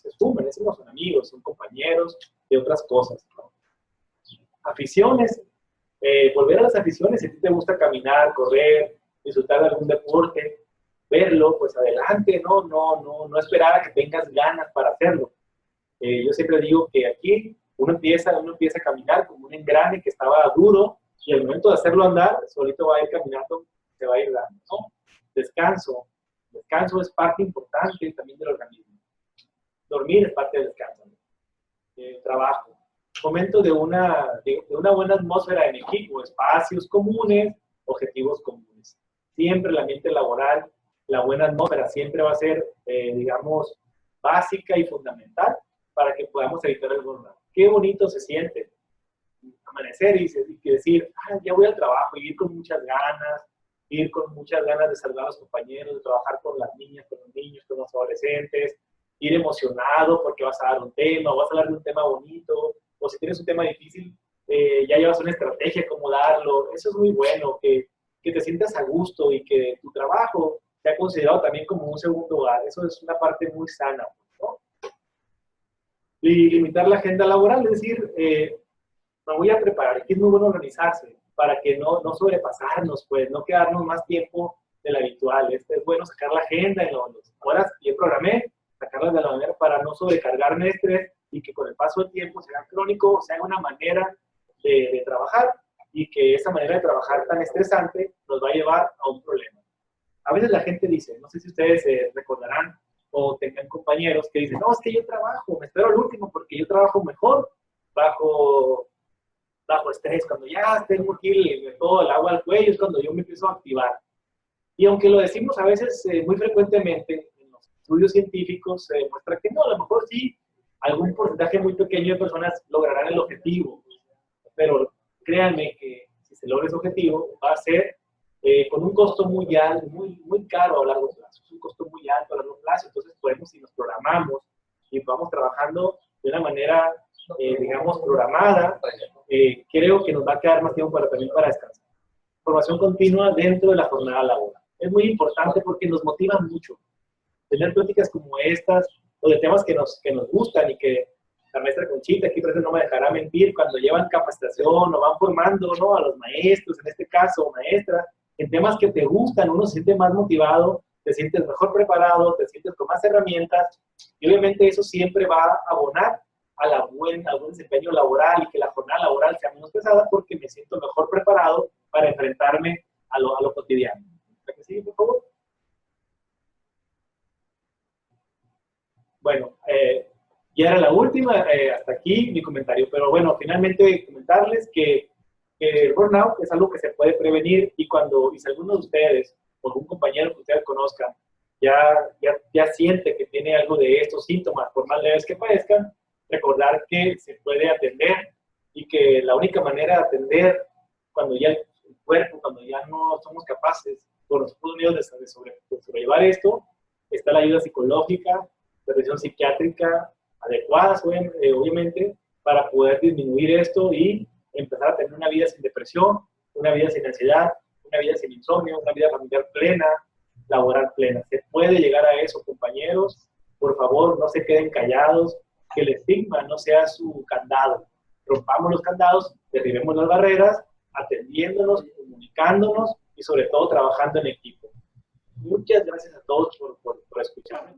esfuman. Esos no son amigos, son compañeros de otras cosas, ¿no? Aficiones, volver a las aficiones, si a ti te gusta caminar, correr, disfrutar de algún deporte, verlo, pues adelante, no esperar a que tengas ganas para hacerlo. Yo siempre digo que aquí uno empieza a caminar como un engrane que estaba duro y al momento de hacerlo andar, solito va a ir caminando, se va a ir dando, ¿no? Descanso es parte importante también del organismo. Dormir es parte del descanso, ¿no? Trabajo. Fomento de una buena atmósfera en equipo, espacios comunes, objetivos comunes. Siempre el ambiente laboral, la buena atmósfera siempre va a ser, digamos, básica y fundamental para que podamos evitar el burnout. Qué bonito se siente amanecer y decir, ya voy al trabajo, y ir con muchas ganas, de saludar a los compañeros, de trabajar con las niñas, con los niños, con los adolescentes, ir emocionado porque vas a dar un tema, o vas a hablar de un tema bonito, o si tienes un tema difícil, ya llevas una estrategia cómo darlo. Eso es muy bueno, que te sientas a gusto y que tu trabajo sea considerado también como un segundo hogar. Eso es una parte muy sana, ¿no? Y limitar la agenda laboral, es decir, me voy a preparar. Aquí es muy bueno organizarse para que no sobrepasarnos, pues, no quedarnos más tiempo de lo habitual. Es bueno sacar la agenda en las horas que yo programé, sacarlas de la manera para no sobrecargarme de estrés y que con el paso del tiempo sea crónico, sea una manera de trabajar, y que esa manera de trabajar tan estresante nos va a llevar a un problema. A veces la gente dice, no sé si ustedes recordarán o tengan compañeros que dicen, no, es que yo trabajo, me espero al último porque yo trabajo mejor bajo estrés. Cuando ya tengo que ir todo el agua al cuello es cuando yo me empiezo a activar. Y aunque lo decimos a veces muy frecuentemente, en los estudios científicos se demuestra que no, a lo mejor sí, algún porcentaje muy pequeño de personas lograrán el objetivo, pero créanme que si se logra ese objetivo va a ser con un costo muy alto, muy caro a largo plazo. Es un costo muy alto a largo plazo. Entonces podemos, si nos programamos y vamos trabajando de una manera, digamos, programada, creo que nos va a quedar más tiempo también para descansar. Formación continua dentro de la jornada laboral. Es muy importante porque nos motiva mucho. Tener pláticas como estas, o de temas que nos gustan, y que la maestra Conchita, aquí presente, no me dejará mentir, cuando llevan capacitación o van formando, ¿no?, a los maestros, en este caso, o maestras, en temas que te gustan, uno se siente más motivado, te sientes mejor preparado, te sientes con más herramientas, y obviamente eso siempre va a abonar al buen desempeño laboral, y que la jornada laboral sea menos pesada porque me siento mejor preparado para enfrentarme a lo cotidiano. ¿La que sigue, por favor? Bueno, ya era la última, hasta aquí mi comentario, pero bueno, finalmente comentarles que el burnout es algo que se puede prevenir, y si alguno de ustedes o algún compañero que ustedes conozcan ya siente que tiene algo de estos síntomas, por más leves que parezcan, recordar que se puede atender, y que la única manera de atender cuando ya el cuerpo, cuando ya no somos capaces por los medios de sobrellevar esto, está la ayuda psicológica, de revisión psiquiátrica adecuadas, obviamente, para poder disminuir esto y empezar a tener una vida sin depresión, una vida sin ansiedad, una vida sin insomnio, una vida familiar plena, laboral plena. Se puede llegar a eso, compañeros. Por favor, no se queden callados, que el estigma no sea su candado. Rompamos los candados, derribemos las barreras, atendiéndonos, comunicándonos y sobre todo trabajando en equipo. Muchas gracias a todos por escucharme.